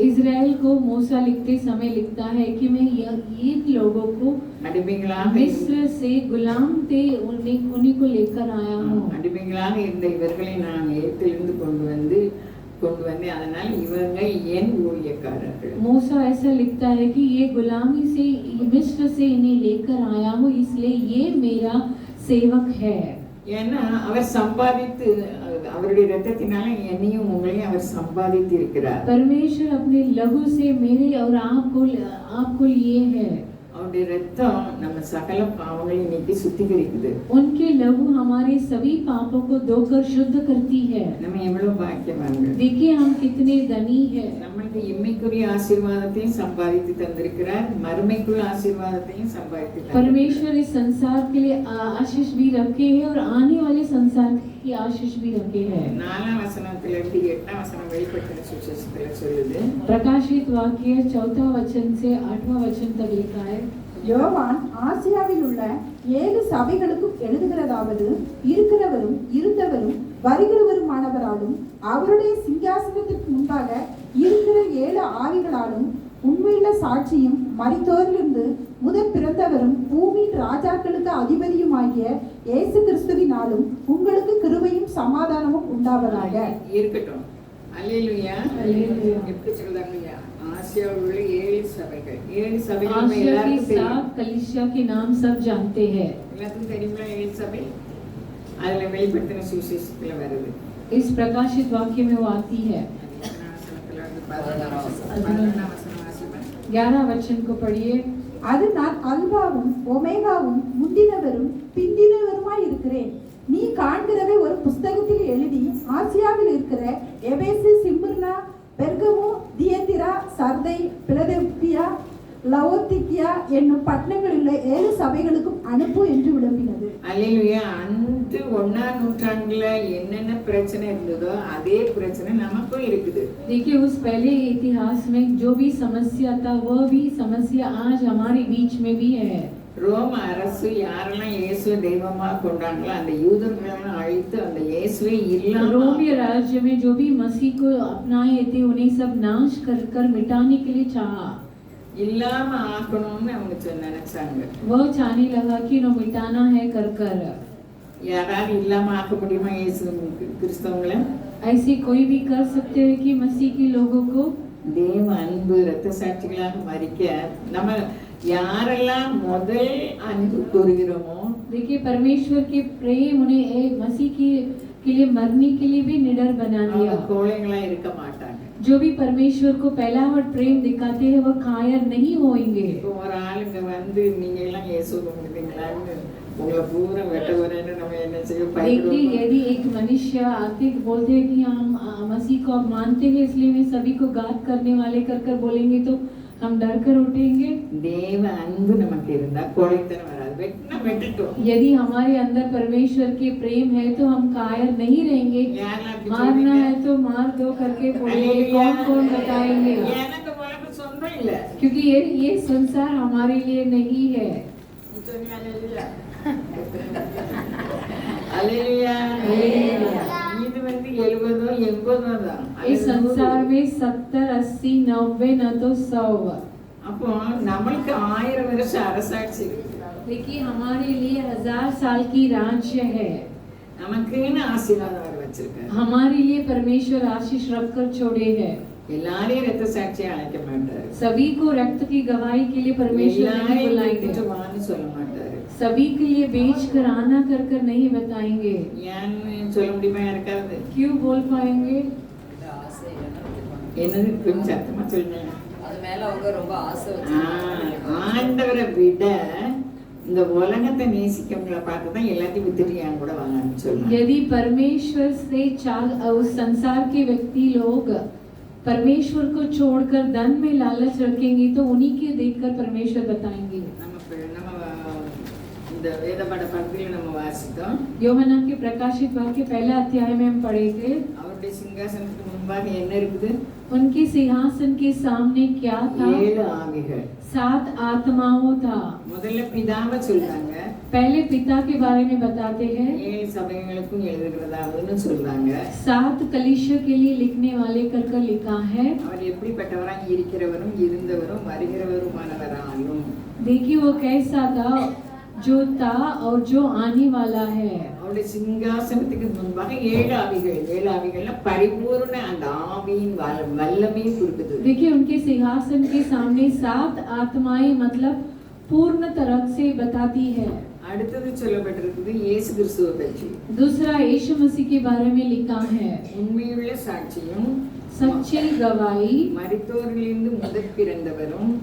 इजराइल को मूसा लिखते समय लिखता है कि मैं ये लोगों को அடிமைகளாக मिस्र से गुलाम थे उन्हीं को लेकर आया हूँ. அடிமைகளாக இருந்த இவர்களை நான் எகிப்திலிருந்து கொண்டு வந்தேன், அதனால் இவங்க என் ஊழியக்காரர்கள். मूसा ऐसा लिखता है कि ये गुलामी से मिस्र से इन्हें लेकर आया हूँ, इसलिए ये मेरा सेवक है. ஏன்னா அவர் சம்பாதித்து அவருடைய இரத்தத்தினால என்னையும் உங்களையும் அவர் சம்பாதித்து இருக்கிறார். परमेश्वर अपने लहू से मेरे और आपको लिए है. அவருடைய இரத்தம் நம்ம சகல பாவங்களையும் நீக்கி சுத்திகரிக்குது. उनके लहू हमारे सभी पापों को धोकर शुद्ध करती है. நம்ம எவ்வளவு பாக்கியவான்கள். देखिए हम कितने धनी हैं. நமக்கு இம்மைக்குரிய ஆசீர்வாதத்தையும் சம்பாதித்து தந்திருக்கிறார், மறுமைக்குரிய ஆசீர்வாதத்தையும் சம்பாதித்து தந்திருக்கிறார். परमेश्वर इस संसार के लिए आशीष भी रखे हैं और आने वाले संसार की आशीष भी रखे हैं. 4 வசனத்துல இருந்து 8 வசனம் வெளிப்படுத்தின சுவிசேஷத்துல சொல்லுது. प्रकाशित वाक्य 4 वचन से 8वां वचन तक लिखा है. யோவான் ஆசியாவில் உள்ள 7 சபைகளுக்கும் எழுதுகிறதாவது, இருக்கிறவரும் இருந்தவரும் வருகிறவருமானவராலும் அவருடைய சிங்காசனத்திற்கு முன்பாக இருக்கிற 7 ஆவிகளாலும் உண்மையுள்ள சாட்சியும் மரித்தோரிலிருந்து முதற் பிறந்தவரும் பூமியின் ராஜாக்களுக்கு அதிபதியுமாகிய இயேசு கிறிஸ்துவினாலும் உங்களுக்கு கிருபையும் சமாதானமும் உண்டாவதாக. இருக்கட்டும். அல்லேலூயா. அல்லேலூயா. எப்படி சொல்றாங்க? ஆசியாவில் உள்ள 7 சபைகள். 7 சபைகள் आसिया की எல்லாருக்கும் 7 தெரியும். कलीसिया के नाम सब जानते हैं. எல்லாத்துக்கும் தெரியுமா 7 சபை? அதுல வெளிப்படுத்தின சுவிசேஷத்துல வருது. इस प्रकाशित वाक्य में वो आती है. 11 वचन को पढ़िए. அது நான் அல்பாவும் ஒமேகாவும் முந்தினவரும் பிந்தினவருமாய் இருக்கிறேன். நீ காண்கிறவை ஒரு புஸ்தகத்தில் எழுதி ஆசியாவில் இருக்கிற எபேசு, சிம்ர்னா, பெர்கமு, தியத்திரா, சர்தை, பிலதெல்பியா, லவோதிக்கியா என்னும் பட்டணங்களில் 7 சபைகளுக்கும் அனுப்பு என்று விளம்பினது. அல்லேலூயா. அன்று 1ஆம் நூற்றாண்டுல என்னென்ன பிரச்சனை இருந்ததோ அதே பிரச்சனை நமக்கும் இருக்குது. देखिए उस पहले इतिहास में जो भी समस्या था वह भी समस्या आज हमारे बीच में भी है. ரோம அரசு யாரெல்லாம் இயேசுவை தெய்வமா கொண்டாங்களோ அந்த யூதர்களெல்லாம் அழித்து அந்த இயேசுவை இல்லாம रोमियो राज्य में जो भी मसीह को अपनाए थे उन्हें सब नाश कर मिटाने के लिए चाहा. இல்லாம ஆக்கணும்னு அவங்க நினைச்சாங்க. वह चाहने लगा कि इन्हें मिटाना है कर. யாராவது இல்லாம ஆக்க முடியுமா இயேசு கிறிஸ்தவங்களை? ऐसे कोई भी कर सकते हैं कि मसीह के लोगों को? தேவ அன்பு இரத்த சாட்சிகளாக மரிக்க நம்ம யாரெல்லாம் முதல் அன்பு கூறுகிறோமோ देखिए परमेश्वर के प्रेम उन्हें मसीह के लिए मरने के लिए भी निडर बना दिया. அவங்க கோழைகளா இருக்க மாட்டாங்க. जो भी परमेश्वर को पहलावट प्रेम दिखाते हैं वह कायर नहीं होंगे. இப்போ ஒரு ஆளுங்க வந்து நீங்க எல்லாம் இயேசு கும்பிடுறீங்களான்னு உங்களை பூரா வெட்ட வரேன்னு நம்ம என்ன செய்ய देखिए பயப்படுவோம். यदि एक मनुष्य आके बोलते हैं कि हम मसीह को अब मानते हैं इसलिए वे सभी को घात करने वाले कर बोलेंगे तो हम डर कर उठेंगे. தேவ அன்பு நமக்கு இருந்தா கோழைத்தனம் வராது. வெட்டினா வெட்டிட்டோம். यदि हमारे अंदर परमेश्वर के प्रेम है तो हम कायर नहीं रहेंगे. யாரெல்லாம் அப்படி मारना சொல்றீங்க? है तो मार दो करके बोलेंगे. कौन बताएंगे? எனக்கு உலகம் சொந்தம் இல்ல. क्योंकि ये संसार हमारे लिए नहीं है. அல்லேலூயா. இது வந்து 70 80 தான். इस संसार में 70 80 90 न तो 100. அப்போ நம்மளுக்கு 1000 வருஷம் அரசாட்சி இருக்கு. देखिए हमारे लिए 1000 साल की राज्य है. நமக்குன்னு ஆசீர்வாதம் வச்சிருக்காரு. हमारे लिए परमेश्वर आशीष रखकर छोड़े है. எல்லாரையும் ரத்த சாட்சியா அழைக்க மாட்டாரு. सभी को रक्त की गवाही के लिए परमेश्वर नहीं बुलाएंगे. வான்னு சொல்ல மாட்டாரு. सभी के लिए बेच कर आना कर नहीं बताएंगे. ஏன்னு சொல்ல முடியுமா யாருக்காவது? क्यों बोल पाएंगे? என்னது கொஞ்சம் சத்தமா சொல்லுங்க. அது மேல அவங்க ரொம்ப ஆசை வச்சிருக்காங்க. ஆண்டவரை விட இந்த உலகத்தை நேசிக்கவங்களை பார்த்து தான் எல்லாத்தையும் வித்துட்டு என் கூட வாங்கன்னு சொல்லுவாங்க. यदि परमेश्वर से उस संसार के व्यक्ति लोग परमेश्वर को छोड़कर धन में लालच रखेंगे तो उन्हीं के देखकर परमेश्वर बताएंगे. இந்த வேத படத்தில் நம்ம வாசித்தோம். யோவானா के प्रकाशित वाक्य पहला अध्याय में हम पढ़े थे. அவருடைய சிங்காசனத்துக்கு முன்பாக என்ன இருக்குது? उनके सिंहासन के सामने क्या था? 7 ஆவிகள். 7 आत्माओं था. முதல்ல பிதாவை சொல்றாங்க. पहले पिता के बारे में बताते हैं. 7 சபைகளுக்கும் எழுதுகிறதாவதுன்னு சொல்றாங்க. 7 कलीसिया के लिए लिखने वाले कर लिखा है. அவர் எப்படிப்பட்டவராக இருக்கிறவரும் இருந்தவரும் வருகிறவருமானவராயும். देखिए वो कैसा था, जो था और जो आने वाला है. அவருடைய சிங்காசனத்துக்கு முன்பாக 7 ஆவிகள். 7 ஆவிகள்ல பரிபூர்ண அந்த ஆவியின் வல்லமையை குறிக்குது. देखिए उनके सिंहासन के सामने 7 आत्माएं मतलब पूर्ण तरह से बताती है. அடுத்தது சொல்லப்பட்டிருக்குது இயேசு கிறிஸ்துவை பற்றி. दूसरा यीशु मसीह के बारे में लिखा है. உண்மையுள்ள சாட்சியும் सच्ची गवाही, மரித்தோரிலிருந்து முதற் பிறந்தவரும்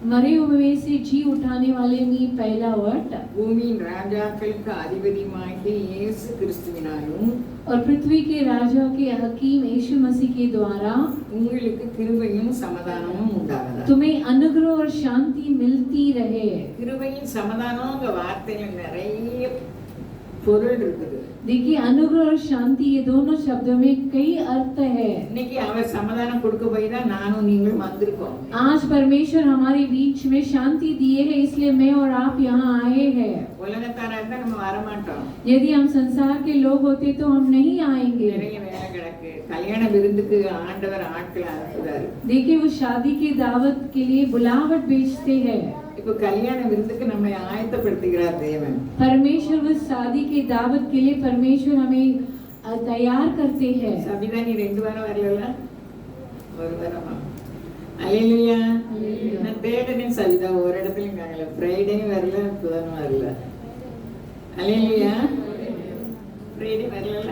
मरे हुए से जी उठाने वाले में पहला वट, பூமியின் ராஜாக்களுக்கு அதிபதியுமாகிய இயேசு கிறிஸ்துவினாலும் और पृथ्वी के राजा के हकीम यीशु मसीह के द्वारा உங்களுக்கு கிருபையும் சமாதானமும் உண்டாவதாக. तुम्हें अनुग्रह और शांति मिलती रहे. கிருபையும் சமாதானம்ங்க வார்த்தையில நிறைய பொருள் இருக்குது. देखिए अनुग्रह और शांति ये दोनों शब्दों में कई अर्थ है. இன்னைக்கு அவர் சமாதானம் கொடுக்க போய் தான் நானும் நீங்களும் வந்திருக்கோம். आज परमेश्वर हमारे बीच में शांति दिए है इसलिए मैं और आप यहाँ आए हैं. உலகத்தாரா இருந்தா நம்ம வர மாட்டோம். यदि हम संसार के लोग होते तो हम नहीं आएंगे. நிறைய வேலை கிடக்கு. கல்யாண விருந்துக்கு ஆண்டவர் ஆட்களை அனுப்புறாரு. देखिए वो शादी की दावत के लिए बुलावट भेजते हैं. இப்போ கல்யாண விருந்துக்கு நம்மை ஆயத்தப்படுத்துகிறார் தேவன். परमेश्वर उस शादी की दावत के लिए परमेश्वर हमें तैयार करते हैं. சபிதா நீ 2 வாரம் வரல? ஒரு வாரமா? அல்லேலூயா. நான் தேடுனேன் சபிதா ஒரு இடத்துலயும் காணல. ஃப்ரைடே வரல, புதன் வரல. அல்லேலூயா. ஃப்ரைடே வரல?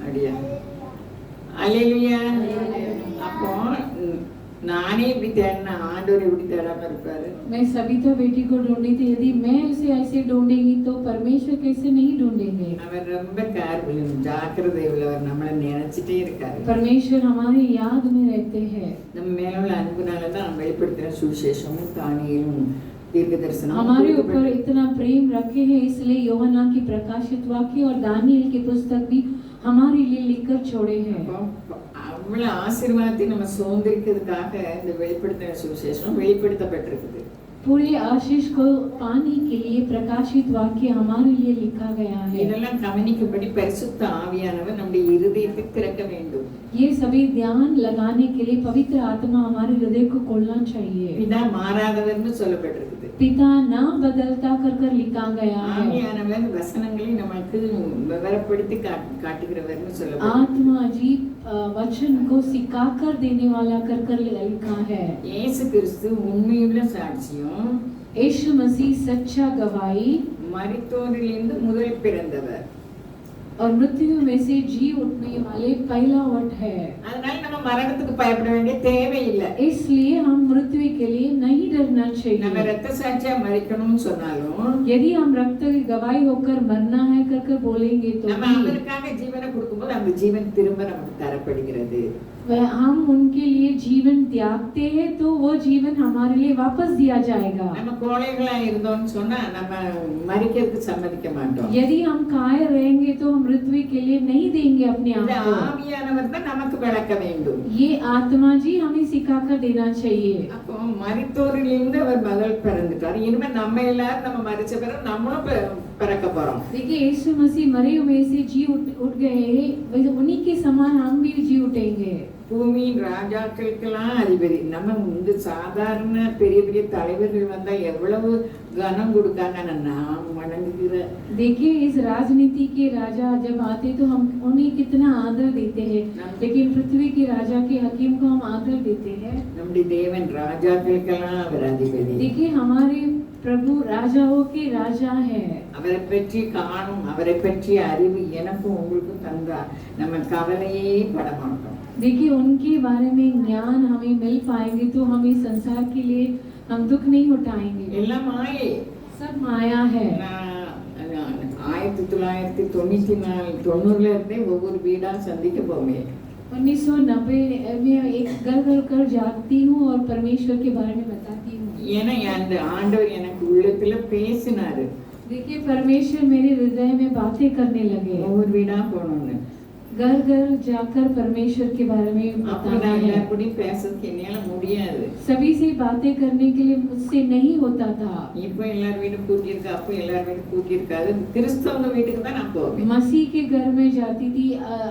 அப்படியா? அல்லேலூயா. அப்போ நானே இப்படி தேடினா ஆண்டவர் எப்படி தேடாம இருப்பாரு? मैं सविता बेटी को ढूंढी थी, यदि मैं उसे ऐसे ढूंढेगी तो परमेश्वर कैसे नहीं ढूंढेंगे? அவர் ரொம்ப கேர்ஃபுல், ஜாக்கிரதை உள்ளவர், நம்மளை நினைச்சிட்டே இருக்காரு. परमेश्वर हमारी याद में रहते हैं. நம்ம மேல உள்ள அன்புனால தான் வெளிப்படுத்தின சுவிசேஷமும் தானியேலும் தீர்க்க தரிசனம் हमारे ऊपर इतना प्रेम रखे हैं, इसलिए யோவானா की प्रकाशित वाक्य और दानियल की पुस्तक भी हमारे लिए लिखकर छोड़े हैं. அவ்வளவு ஆசீர்வாதத்தை நம்ம சுதந்திரிக்கிறதுக்காக இந்த வெளிப்படுத்தின சுவிசேஷம் வெளிப்படுத்தப்பட்டிருக்குது. पूरे आशीष को पाने के लिए प्रकाशित वाक्य हमारे लिए लिखा गया है. இதெல்லாம் கவனிக்கும்படி பரிசுத்த ஆவியானவர் நம்முடைய இருதயத்தை திறக்க வேண்டும். ये सभी ध्यान लगाने के लिए पवित्र आत्मा हमारे हृदय को खोलना चाहिए. பிதா மாறாதவர்னு சொல்லப்பட்டிருக்குது. पिता ना बदलता कर लिखा गया है. ஆவியானவர் வசனங்களை நமக்கு விவரப்படுத்தி காட்டுகிறவர்னு சொல்லப்பட்டிருக்கு. आत्मा जी वचन को सिखाकर देने वाला कर लिखा है. இயேசு கிறிஸ்து உண்மையுள்ள சாட்சியம், यीशु मसीह सच्चा गवाही மரித்தோரிலிருந்து முதல் பிறந்தவர், और मृत्यु में से जी उठने वाले पहला वट है. அதனால நம்ம மரணத்துக்கு பயப்பட வேண்டிய தேவையில்லை. इसलिए हम मृत्यु के लिए नहीं डरना நம்ம चाहिए. ரத்த சாட்சியா மரிக்கணும்னு சொன்னாலும் यदि हम रक्त की गवाही होकर मरना है कर बोलेंगे तो நம்ம அவருக்காக ஜீவனை கொடுக்கும்போது அந்த ஜீவன் திரும்ப நமக்கு தரப்படுகிறது. हम उनके लिए जीवन त्यागते हैं तो वो जीवन हमारे लिए वापस दिया जाएगा. நம்ம கோழைகளா இருந்தோம்னு சொன்னா நம்ம மரிக்கிறதுக்கு சம்மதிக்க மாட்டோம். यदि हम कायर रहेंगे तो हम मृत्यु के लिए नहीं देंगे अपने இந்த आप को. ஆவியானவர் தான் நமக்கு விளக்க வேண்டும். ये आत्मा जी हमें सिखाकर देना चाहिए. அப்போ மரித்தோரிலிருந்து அவர் முதல் பிறந்துட்டார். இனிமே நம்ம எல்லாரும் நம்ம மரிச்ச பிறகு நம்மளும் பிறக்க போறோம். देखिए यीशु मसीह मरे हुए से जी उठ गए हैं, वैसे उन्हीं के समान हम भी जी उठेंगे. பூமியின் ராஜாக்களுக்கெல்லாம் அதிபதி. நம்ம இந்த சாதாரண பெரிய பெரிய தலைவர்கள் வந்தா எவ்வளவு கனம் கொடுக்காங்க, நாம் வணங்குகிற. देखिए इस राजनीति के राजा जब आते तो हम उन्हें कितना आदर देते हैं, लेकिन पृथ्वी के राजा के हकीम को हम आदर देते हैं. நம்முடைய தேவன் ராஜாக்களுக்கெல்லாம் அவர் அதிபதி. देखिए हमारे प्रभु राजाओं के राजा है. அவரை பற்றி காணும், அவரை பற்றி அறிவு எனக்கும் உங்களுக்கும் தந்தா நம்ம கவலையே பட மாட்டோம். देखिए उनके बारे में ज्ञान हमें मिल पाएंगे तो हम इस संसार के लिए हम दुख नहीं उठाएंगे. எல்லாம் माये, सब माया है. 1990 இருந்தே ஒவ்வொரு வீடா சந்திக்க போவேன். 1990 में एक घर कर जाती हूँ और परमेश्वर के बारे में बताती हूँ. ஏன்னா அந்த ஆண்டவர் எனக்கு உள்ளத்துல பேசினாரு. देखिए परमेश्वर मेरे हृदय में बातें करने लगे. ஒவ்வொரு வீடா போனோம்னு घर घर जाकर परमेश्वर के बारे में அப்ப बताना நான் है. எல்லாரும் பேசுறதுக்கு என்னால முடியாது. सभी से बातें करने के लिए मुझसे नहीं होता था. இப்போ எல்லார் வீடும் கூட்டி இருக்கு, அப்போ எல்லார் வீடும் கூட்டி இருக்காது. கிறிஸ்தவங்க வீட்டுக்கு தான் நான் போவேன். मसीह के घर में जाती थी,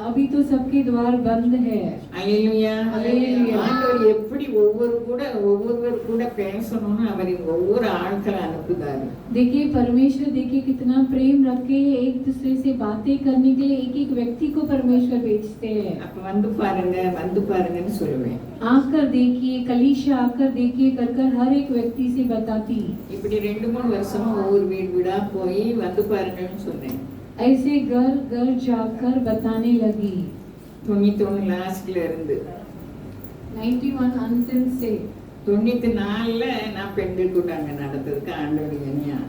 अभी तो सबके द्वार बंद है. அல்லேலூயா. அல்லேலூயா. ஆண்டவர் எப்படி ஒவ்வொருவர் கூட பேசணும்னு அவர் ஒவ்வொரு ஆட்களை அனுப்புதாரு. देखिए परमेश्वर देखिए कितना प्रेम रखे हैं, एक दूसरे से बातें करने के लिए एक व्यक्ति को परमेश्वर भेजते हैं. அப்ப வந்து பாருங்கன்னு சொல்லுவேன். आकर देखिए, कलीसिया आकर देखिए कर हर एक व्यक्ति से बताती. இப்படி 2-3 வருஷமா ஒவ்வொரு வீடா போய் வந்து பாருங்கன்னு சொன்னேன். ऐसे घर घर जाकर बताने लगी. 91 லாஸ்ட்ல இருந்து 91 अंतिम से 94ல நான் பெண்கள் கூட்டாங்க நடத்துறதுக்கு ஆண்டவர் என்னையா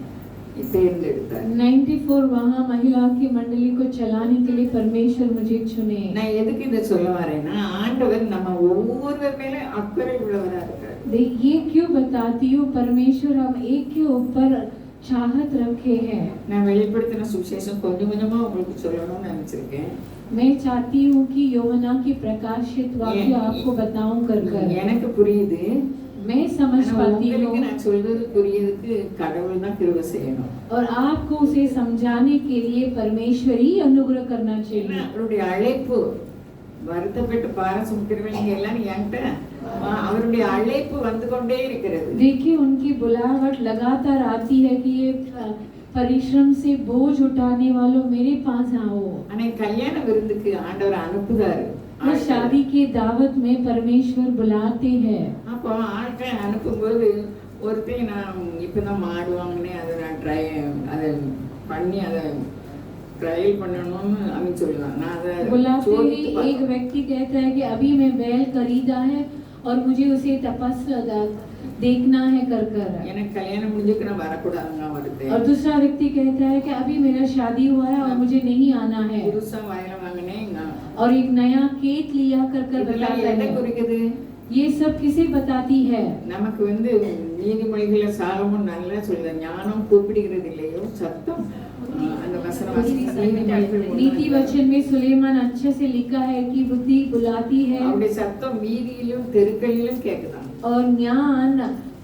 தேர்ந்தெடுத்தார். 94 वहाँ महिला की मंडली को चलाने के लिए परमेश्वर मुझे चुने. நான் எதுக்கு இதை சொல்ல வரேன்னா ஆண்டவர் நம்ம ஒவ்வொருவர் மேல அக்கறை உள்ளவரா இருக்கார். ये क्यों बताती हूँ, परमेश्वर हम एक के ऊपर चाहत रखे हैं. நான் வெளிப்படுத்தின சுவிசேஷம் கொஞ்சம் கொஞ்சமா உங்களுக்கு சொல்லணும்னு நினைச்சிருக்கேன். मैं चाहती हूँ कि யோவானா की प्रकाशित वाक्य आपको बताऊं कर எனக்கு புரியுது, मैं समझ पाती हूँ நான் சொல்றது புரியறதுக்கு கடவுள் தான் கிருபை செய்யணும். और आपको उसे समझाने के लिए परमेश्वर ही अनुग्रह करना चाहिए. அவருடைய அழைப்பு வருத்தப்பட்டு பாரசுமிக்கிறவங்க எல்லாம் என்கிட்ட அவருடைய அழைப்பு வந்து கொண்டே இருக்கிறது. देखिए उनकी बुलाहट लगातार आती है कि ये परिश्रम से बोझ उठाने वालों मेरे पास आओ. ஆனா கல்யாண விருந்துக்கு ஆண்டவர் அனுப்புதாரு. तो शादी की दावत में परमेश्वर बुलाते हैं. அப்போ ஆட்களை அனுப்பும்போது ஒருத்தர் நான் இப்பதான் மாடுவாங்கன்னு அதை பண்ணி அதை ட்ரையல் பண்ணணும்னு அவன் சொல்லுவான். நான் அதை बुलाते ही एक व्यक्ति कहता है कि अभी मैं बैल खरीदा है और मुझे उसे देखना है कर कर। எனக்கு கல்யாணம் முடிஞ்சுக்கு நான் வரக்கூடாதுங்க வருது. और दूसरा व्यक्ति कहता है कि अभी मेरा शादी हुआ है और मुझे नहीं आना है। புதுசா வயல வாங்கினேங்க. और एक नया केक लिया कर कर இதெல்லாம் बताता எதை है। குறிக்குது? ये सब किसे बताती है? நமக்கு நீதிமொழிகள சாலமோன் நல்லா சொல்றார், ஞானம் கூப்பிடுகிறது இல்லையோ சத்தம். அந்த வசனம் नीति वचन में सुलेमान अच्छे से लिखा है कि बुद्धि बुलाती है அவருடைய சத்தம் வீதியிலும் தெருக்களிலும் கேக்குதாம். और ज्ञान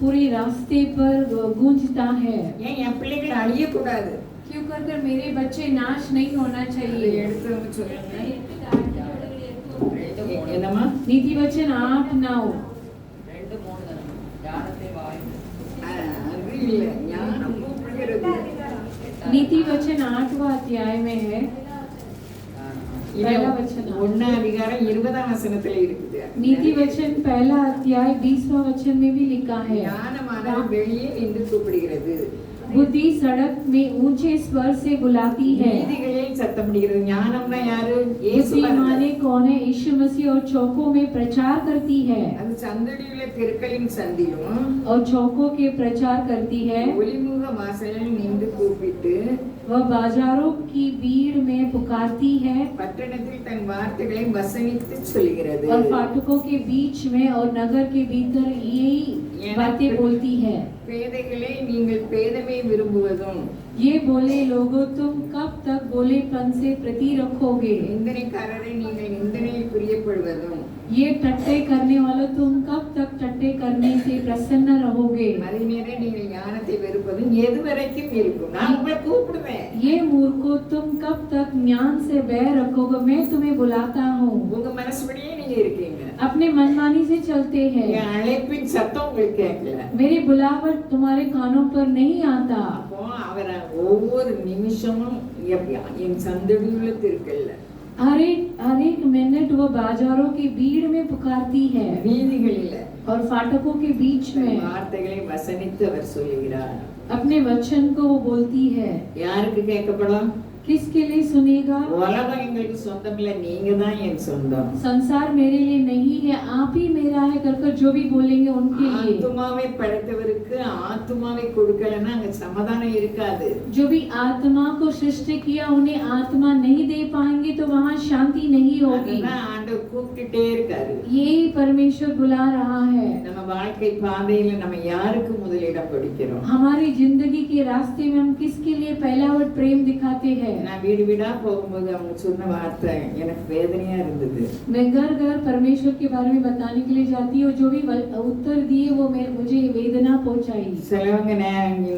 पूरे रास्ते पर गूंजता है। ஏன் என் பிள்ளைகள் அழிய கூடாது? क्यों कर मेरे बच्चे नाश नहीं होना அதை चाहिए? எடுத்து வந்து சொல்லுங்க. என்னம்மா? नीति वचन 8-9। 2-3 தானே ஞானத்தை வாய் அது இல்ல, ஞானம் கூப்பிடுகிறது. नीति वचन 8वां अध्याय में है। पहला वचन 1 அதிகாரம் 20ஆம் வசனத்துல இருக்குது. नीति वचन पहला अध्याय 20वां वचन में भी लिखा है। ஞானமானது வெளியே நின்று கூப்பிடுகிறது. बुद्धि सड़क में ऊंचे स्वर से बुलाती है। வீதிகளில் சத்தமிடுகிறது. ஞானம்னா யாரு? இயேசு बुद्धि माने कौन है? यीशु मसीह और चौकों में प्रचार करती है அது சந்தடியுள்ள தெருக்களின் சந்திலும் और चौकों के प्रचार करती है। ஒளிமுக வாசலில் நின்று கூப்பிட்டு वह बाजारों की भीड़ में पुकारती है பட்டணத்தில் தன் வார்த்தைகளை வசனித்து சொல்கிறது. और फाटकों के बीच में और नगर के भीतर यही बातें बोलती है। பேதைகளே, நீங்கள் பேதமை விரும்புவதும் ये बोले लोगों, तुम कब तक बोलेपन से प्रति रखोगे? நிந்தனைக்காரரை நீங்கள் நிந்தனையில் பிரியப்படுவதும் ये टट्टे करने वालों, तुम कब तक टट्टे करने से प्रसन्न रहोगे? மதிநேரே நீங்கள் ஞானத்தை வெறுப்பதும் எது வரைக்கும் இருக்கும்? நான் உங்களை கூப்பிடுவேன். ये मूर्खो, तुम कब तक ज्ञान से बैर रखोगे? मैं तुम्हें बुलाता हूँ। உங்க மனசுபடியே நீங்க இருக்கீங்க. अपने मनमानी से चलते हैं। என் அழைப்பின் சத்தம் உங்களுக்கு கேட்கல. मेरी बुलावट तुम्हारे कानों पर नहीं आता। அப்போ அவரை ஒவ்வொரு நிமிஷமும் என் சந்தடியுள்ள தெருக்கள்ல हर एक मिनट वो बाजारों की भीड़ में पुकारती है வீதிகளில और फाटकों के बीच தன் में வார்த்தைகளை வசனித்து அவர் சொல்லுகிறார். अपने वचन को वो बोलती है। யாருக்கு கேட்கப்படும்? किसके लिए सुनेगा? உலகம் எங்களுக்கு சொந்தம் இல்ல, நீங்க தான் என் சொந்தம். संसार मेरे लिए नहीं है, आप ही मेरा है कर जो भी बोलेंगे उनके लिए। ஆத்துமாவை படைத்தவருக்கு ஆத்துமாவை கொடுக்கலன்னா அங்க சமாதானம் இருக்காது. जो भी आत्मा को सृष्टि किया उन्हें आत्मा नहीं दे पाएंगे तो वहाँ शांति नहीं होगी। அதுதான் ஆண்டவர் கூப்பிட்டுட்டே இருக்காரு. यही परमेश्वर बुला रहा है। நம்ம வாழ்க்கை பாதையில நம்ம யாருக்கு முதலிடம் கொடுக்கிறோம்? हमारी जिंदगी के रास्ते में हम किसके लिए पहलावट प्रेम दिखाते हैं? நான் வீடு வீடா போகும்போது அவங்க சொன்ன வார்த்தை எனக்கு வேதனையா இருந்தது. मैं घर घर परमेश्वर के बारे में बताने के लिए जाती हूँ, जो भी उत्तर दिए वो मुझे वेदना पहुंचाई। சிலவங்க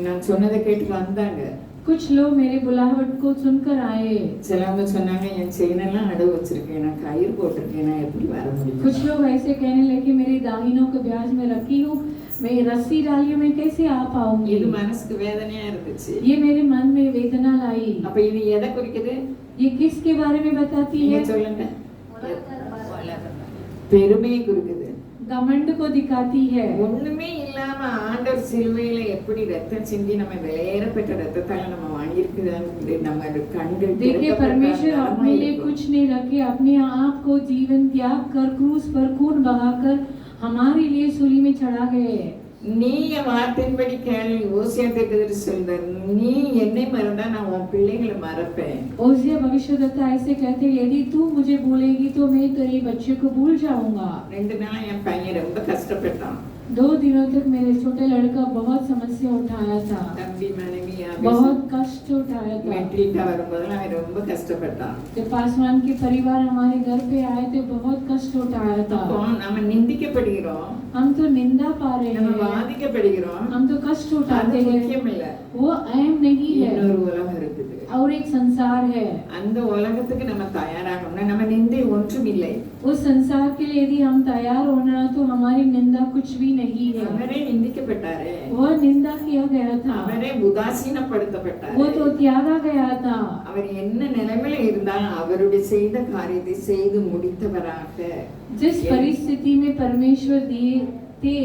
நான் சொன்னதை கேட்டு வந்தாங்க. कुछ लोग मेरे बुलाहट को सुनकर आए। சிலவங்க சொன்னாங்க என் செயினெல்லாம் அடவு வச்சிருக்கேன், நான் கயிறு போட்டிருக்கேன், நான் எப்படி வர முடியும்? कुछ लोग ऐसे कहने लगे मेरी दाहिनों को ब्याज में रखी हूँ, मैं रस्सी डाली हूँ, मैं कैसे आ पाऊंगी? இது மனசுக்கு வேதனையா இருந்துச்சு. ये मेरे मन में वेदना लाई। அப்ப இது எதை குறிக்குது? ये किसके बारे में बताती நீங்க है? சொல்லுங்க. பெருமையை குறிக்குது. घमंड को दिखाती है। ஒண்ணுமே இல்லாம ஆண்டவர் சிலுவையில எப்படி ரத்தம் சிந்தி நம்ம விலையேற பெற்ற ரத்தத்தால நம்ம வாங்கியிருக்கிறாங்க. நம்ம கண்கள் देखिए परमेश्वर अपने लिए कुछ नहीं रखे, अपने आप को जीवन त्याग कर क्रूस पर खून बहाकर हमारे लिए सूली में चढ़ा गए। நீ என் வார்த்தையின்படி கேளு. ஓசியா தீர்க்கதரிசி சொல்றார், நீ என்னை மறந்தா நான் உன் பிள்ளைகளை மறப்பேன். ओसिया भविष्यद्वक्ता ऐसे कहते हैं, यदि तू मुझे भूलेगी तो मैं तेरे बच्चे को भूल जाऊंगा। 2 நாள் என் பையன் ரொம்ப கஷ்டப்பட்டான். 2 दिनों तक मेरे छोटे लड़का बहुत समस्या उठाया था, தம்பி மனைவி बहुत कष्ट उठाया था। மெட்ரிக்கா வரும்போதெல்லாம் அவன் ரொம்ப கஷ்டப்பட்டான். जब पासवान के परिवार हमारे घर पे आए थे बहुत कष्ट उठाया அப்போ था। நம்ம நிந்திக்கப்படுகிறோம், हम तो निंदा पा रहे நம்ம हैं, வாதிக்கப்படுகிறோம். हम तो कष्ट அது उठाते हैं, முக்கியம் இல்ல. वो अहम नहीं है। இன்னொரு உலகம் இருக்குது. और एक संसार है, அந்த உலகத்துக்கு நம்ம தயாராகணும்னா நம்ம நிந்தை ஒன்றும் இல்லை. उस संसार के लिए यदि हम तैयार होना तो हमारी निंदा कुछ भी नहीं है। அவரே நிந்திக்கப்பட்டாரே, वो निंदा किया गया था, அவரே உதாசீனப்படுத்தப்பட்டாரே. वो तो त्यागा गया था। அவர் என்ன நிலைமையில இருந்தாலும் அவருடைய செய்த காரியத்தை செய்து முடித்தவராக जिस परिस्थिति में परमेश्वर दिए थे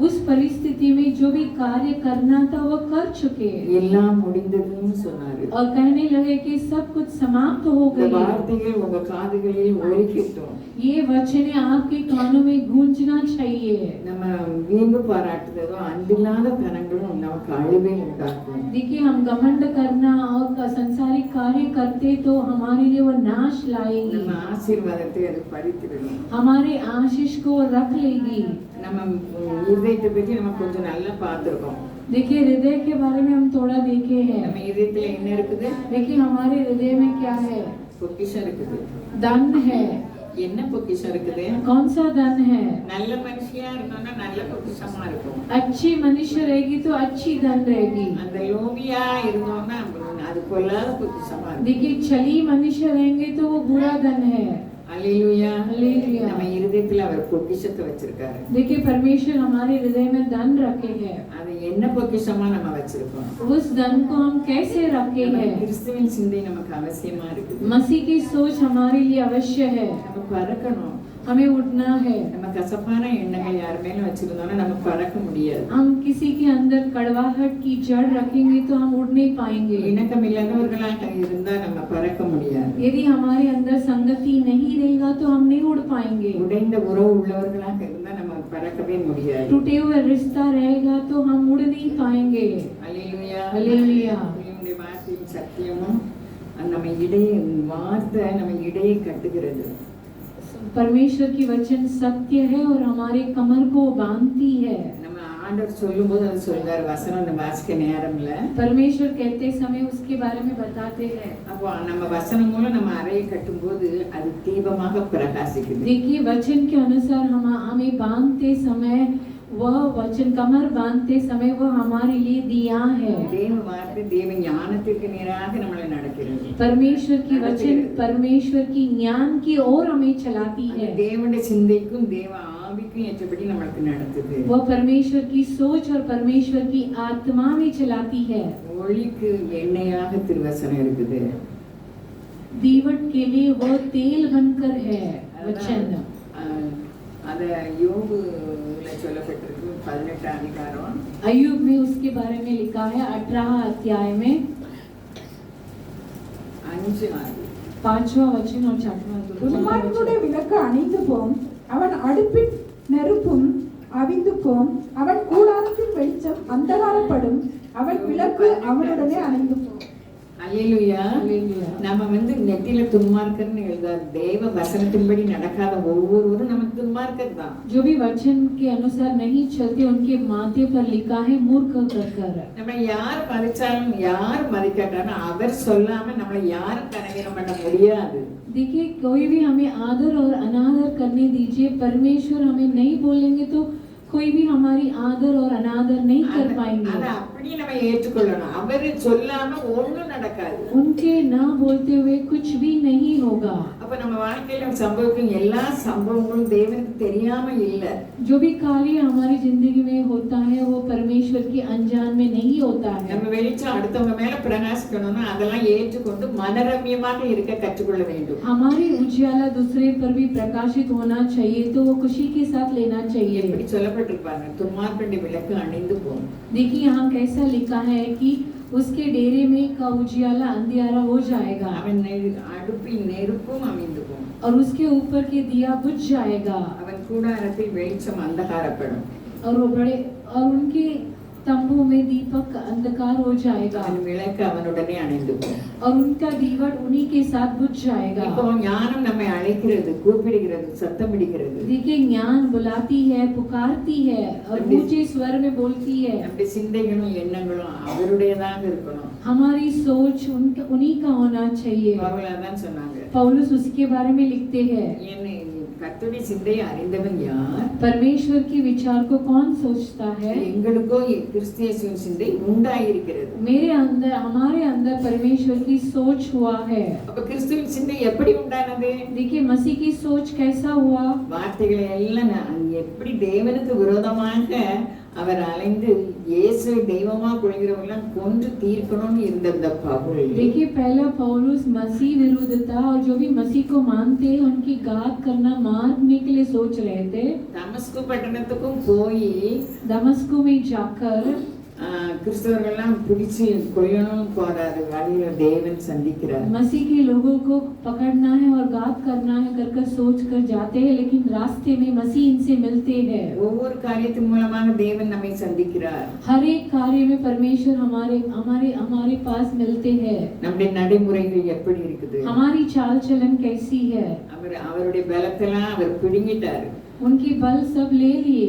उस परिस्थिति में जो भी कार्य करना था वो कर चुके எல்லாம் முடிந்ததுன்னு சொன்னாரு. और कहने लगे कि सब कुछ समाप्त हो இந்த गई। வார்த்தைகள் உங்க காதுகளில் ஒலிக்கட்டும். ये वचन आपके कानों में गूंजना चाहिए। நம்ம வீம்பு பாராட்டுறதோ அன்பில்லாத தனங்களும் நமக்கு அழிவை உண்டாக்கும். देखिए हम घमंड करना और संसारिक कार्य करते तो हमारे लिए वो नाश लाएगी, நம்ம ஆசீர்வாதத்தை அது பறித்துவிடும். हमारे आशीष को रख लेगी। நம்ம இதயத்தை பற்றி நம்ம கொஞ்சம் நல்லா பார்த்திருக்கோம். देखिए हृदय के बारे में हम थोड़ा देखे हैं। நம்ம இதயத்துல என்ன இருக்குது? देखिए हमारे हृदय में क्या है? பொக்கிஷம் இருக்குது. धन है। என்ன பொக்கிஷம் இருக்குது? कौन सा धन है? நல்ல மனுஷியா இருக்கணும்னா நல்ல பொக்கிஷமா இருக்கும். अच्छी मनुष्य रहेगी तो अच्छी धन रहेगी। அந்த லோபியா இருந்தோம்னா அது பொல்லாத பொக்கிஷமா இருக்கும். देखिए छली मनुष्य रहेंगे तो वो बुरा धन है। அல்லேலூயா. हालेलुया। நம்ம இதயத்துல அவர் பொக்கிஷத்தை வச்சிருக்காரு. देखिए परमेश्वर हमारे हृदय में धन रखे हैं। அது என்ன பொக்கிஷமா நம்ம வச்சிருக்கோம்? उस धन को हम कैसे रखे நம்ம हैं? கிறிஸ்துவின் சிந்தை நமக்கு அவசியமா இருக்குது. मसीह की सोच हमारे लिए अवश्य है। நம்ம பறக்கணும். हमें उठना है। நம்ம கசப்பான எண்ணங்கள் யார் மேல வச்சிருந்தோம்னா நம்ம பறக்க முடியாது. हम किसी के अंदर कड़वाहट की जड़ रखेंगे तो हम उड़ नहीं पाएंगे। இணக்கம் இல்லாதவர்களாக இருந்தா நம்ம பறக்க முடியாது. यदि हमारे अंदर संगति नहीं रहेगा तो हम नहीं उड़ पाएंगे। உடைந்த உறவு உள்ளவர்களாக இருந்தா நம்ம பறக்கவே முடியாது. टूटे हुए रिश्ता रहेगा तो हम उड़ नहीं पाएंगे। அல்லேலூயா. हालेलुया। தேவனுடைய வார்த்தையின் சத்தியமும் நம்ம இடையே வார்த்தை நம்ம இடையே கட்டுகிறது. परमेश्वर की वचन सत्य है और हमारे कमर को बांधती है। நம்ம ஆண்டவர் சொல்லும்போது அது சொல்றார். வசனம் நம்ம வாசிக்க நேரம் இல்ல. परमेश्वर कहते समय उसके बारे में बताते हैं। அப்போ நம்ம வசனம் மூலம் நம்ம அறையை கட்டும்போது அது தீபமாக பிரகாசிக்குது. देखिए वचन के अनुसार हम हमें बांधते समय वह वचन कमर बांधते समय वह हमारे लिए दिया है। தேவ வார்த்தை தேவ ஞானத்திற்கு நேராக நம்மளை நடக்கிறது. परमेश्वर की वचन परमेश्वर की ज्ञान की ओर हमें चलाती है। தேவனுடைய சிந்தைக்கும் தேவ ஆவிக்கும் ஏற்றபடி நம்மளுக்கு நடத்துது. वह परमेश्वर की सोच और परमेश्वर की आत्मा में चलाती है। ஒளிக்கு எண்ணெயாக திருவசனம் இருக்குது. दीवट के लिए वह तेल बनकर है वचन। அத யோபுல சொல்லப்பட்டிருக்கு 18 அதிகாரம். अय्यूब में उसके बारे में लिखा है 18 अध्याय में 5वां वचन और 6वां துன்மார்க்கனுடைய விளக்கு அணைந்து போம், அவன் அடுப்பின் நெருப்பும் அவிந்து போம், அவன் கூடாரத்தின் வெளிச்சம் அந்தகாரப்படும், அவன் விளக்கு அவனுடனே அணைந்து போம். அல்லேலூயா. हालेलुया। நம்ம நெத்தியில துன்மார்க்கர்னு எழுதார். தேவ வசனத்தின்படி நடக்காத ஒவ்வொருவரும் நமக்கு துன்மார்க்கர் தான். जो भी वचन के अनुसार नहीं चलते उनके माथे पर लिखा है मूर्ख कर। நம்ம யார் மதிச்சாலும் யார் மதிக்காட்டாலும் அவர் சொல்லாம நம்மளை யாரும் கனவீனம் பண்ண முடியாது. देखिए कोई भी हमें आदर और अनादर करने दीजिए, परमेश्वर हमें नहीं बोलेंगे तो कोई भी हमारी आदर और अनादर नहीं कर पाएंगे। அத அப்படியே நம்ம ஏற்றுக்கொள்ளணும். அவர் சொல்லாம ஒண்ணும் நடக்காது. उनके ना बोलते हुए कुछ भी नहीं होगा। அப்ப நம்ம வாழ்க்கையில சம்பவிக்கும் எல்லா சம்பவங்களும் தேவனுக்கு தெரியாம இல்ல. जो भी कार्य हमारी जिंदगी में होता है वो परमेश्वर के अनजान में नहीं होता है। நம்ம வெளிச்சம் அடுத்தவங்க மேல பிரகாசிக்கணும்னா அதெல்லாம் ஏற்றுக்கொண்டு மனரம்யமாக இருக்க கற்றுக்கொள்ள வேண்டும். हमारी उजियाला दूसरे पर भी प्रकाशित होना चाहिए तो वो खुशी के साथ लेना चाहिए। எப்படி சொல்லப்பட்டிருப்பாங்க? துன்மார்க்கனுடைய விளக்கு அணைந்து போகும். देखिए यहाँ कैसा लिखा है कि उसके डेरे में का उजियाला अंधियारा हो जाएगा அவன் அடுப்பின் நெருப்பும் அமிழ்ந்து போகும். और उसके ऊपर के दिया बुझ जाएगा அவன் கூடாரத்தில் வெளிச்சம் அந்தகாரப்படும். और वो बड़े और उनके तंबू में दीपक अंधकार हो जाएगा அவன் விளக்கு அவனுடனே அணைந்து போகும். और उनका दीवट उन्हीं के साथ बुझ जाएगा। இப்போ ஞானம் நம்மை அழைக்கிறது, கூப்பிடுகிறது, சத்தமிடுகிறது. देखिए ज्ञान बुलाती है, पुकारती है और ऊंचे स्वर में बोलती है। நம்முடைய சிந்தைகளும் எண்ணங்களும் அவருடையதாக இருக்கணும். हमारी सोच उन्हीं का होना चाहिए। பவுல் அதான் சொன்னாங்க. पौलुस उसके बारे में लिखते हैं, என்னை கர்த்தருடைய சிந்தையை அறிந்தவன் யார்? परमेश्वर के विचार को कौन सोचता है? எங்களுக்கோ கிறிஸ்து இயேசுவின் சிந்தை உண்டாயிருக்கிறது. मेरे अंदर हमारे अंदर परमेश्वर की सोच हुआ है। அப்ப கிறிஸ்துவின் சிந்தை எப்படி உண்டானது? देखिए मसीह की सोच कैसा हुआ? வார்த்தைகளை எல்லாம் எப்படி தேவனுக்கு விரோதமாக அவர் அலைந்து இயேசு தெய்வமா கொள்கிறவங்களாம் கொன்று தீர்க்கணும்னு இருந்த இந்த பவுல் देखिए पहला पौलुस मसीह विरुद्ध था और जो भी मसीह को मानते हैं उनकी घात करना मारने के लिए सोच रहे थे। தமஸ்கு பட்டணத்துக்கும் போய் दमस्को में जाकर கிறிஸ்தவர்கள்லாம் பிடிச்சு கொல்லணும் போறாரு, வழியில தேவன் சந்திக்கிறார்। मसीह के लोगों को पकड़ना है और घात करना है कर कर सोच कर जाते हैं, लेकिन रास्ते में मसीह इनसे मिलते हैं। ஒவ்வொரு காரியத்தின் மூலமாக தேவன் நம்மை சந்திக்கிறார்। हर एक कार्य में परमेश्वर हमारे हमारे हमारे पास मिलते हैं। நம்முடைய நடைமுறைகள் எப்படி இருக்குது, हमारी चाल चलन कैसी है, அவருடைய பலத்தெல்லாம் அவர் பிடுங்கிட்டாரு। उनकी बल सब ले लिए।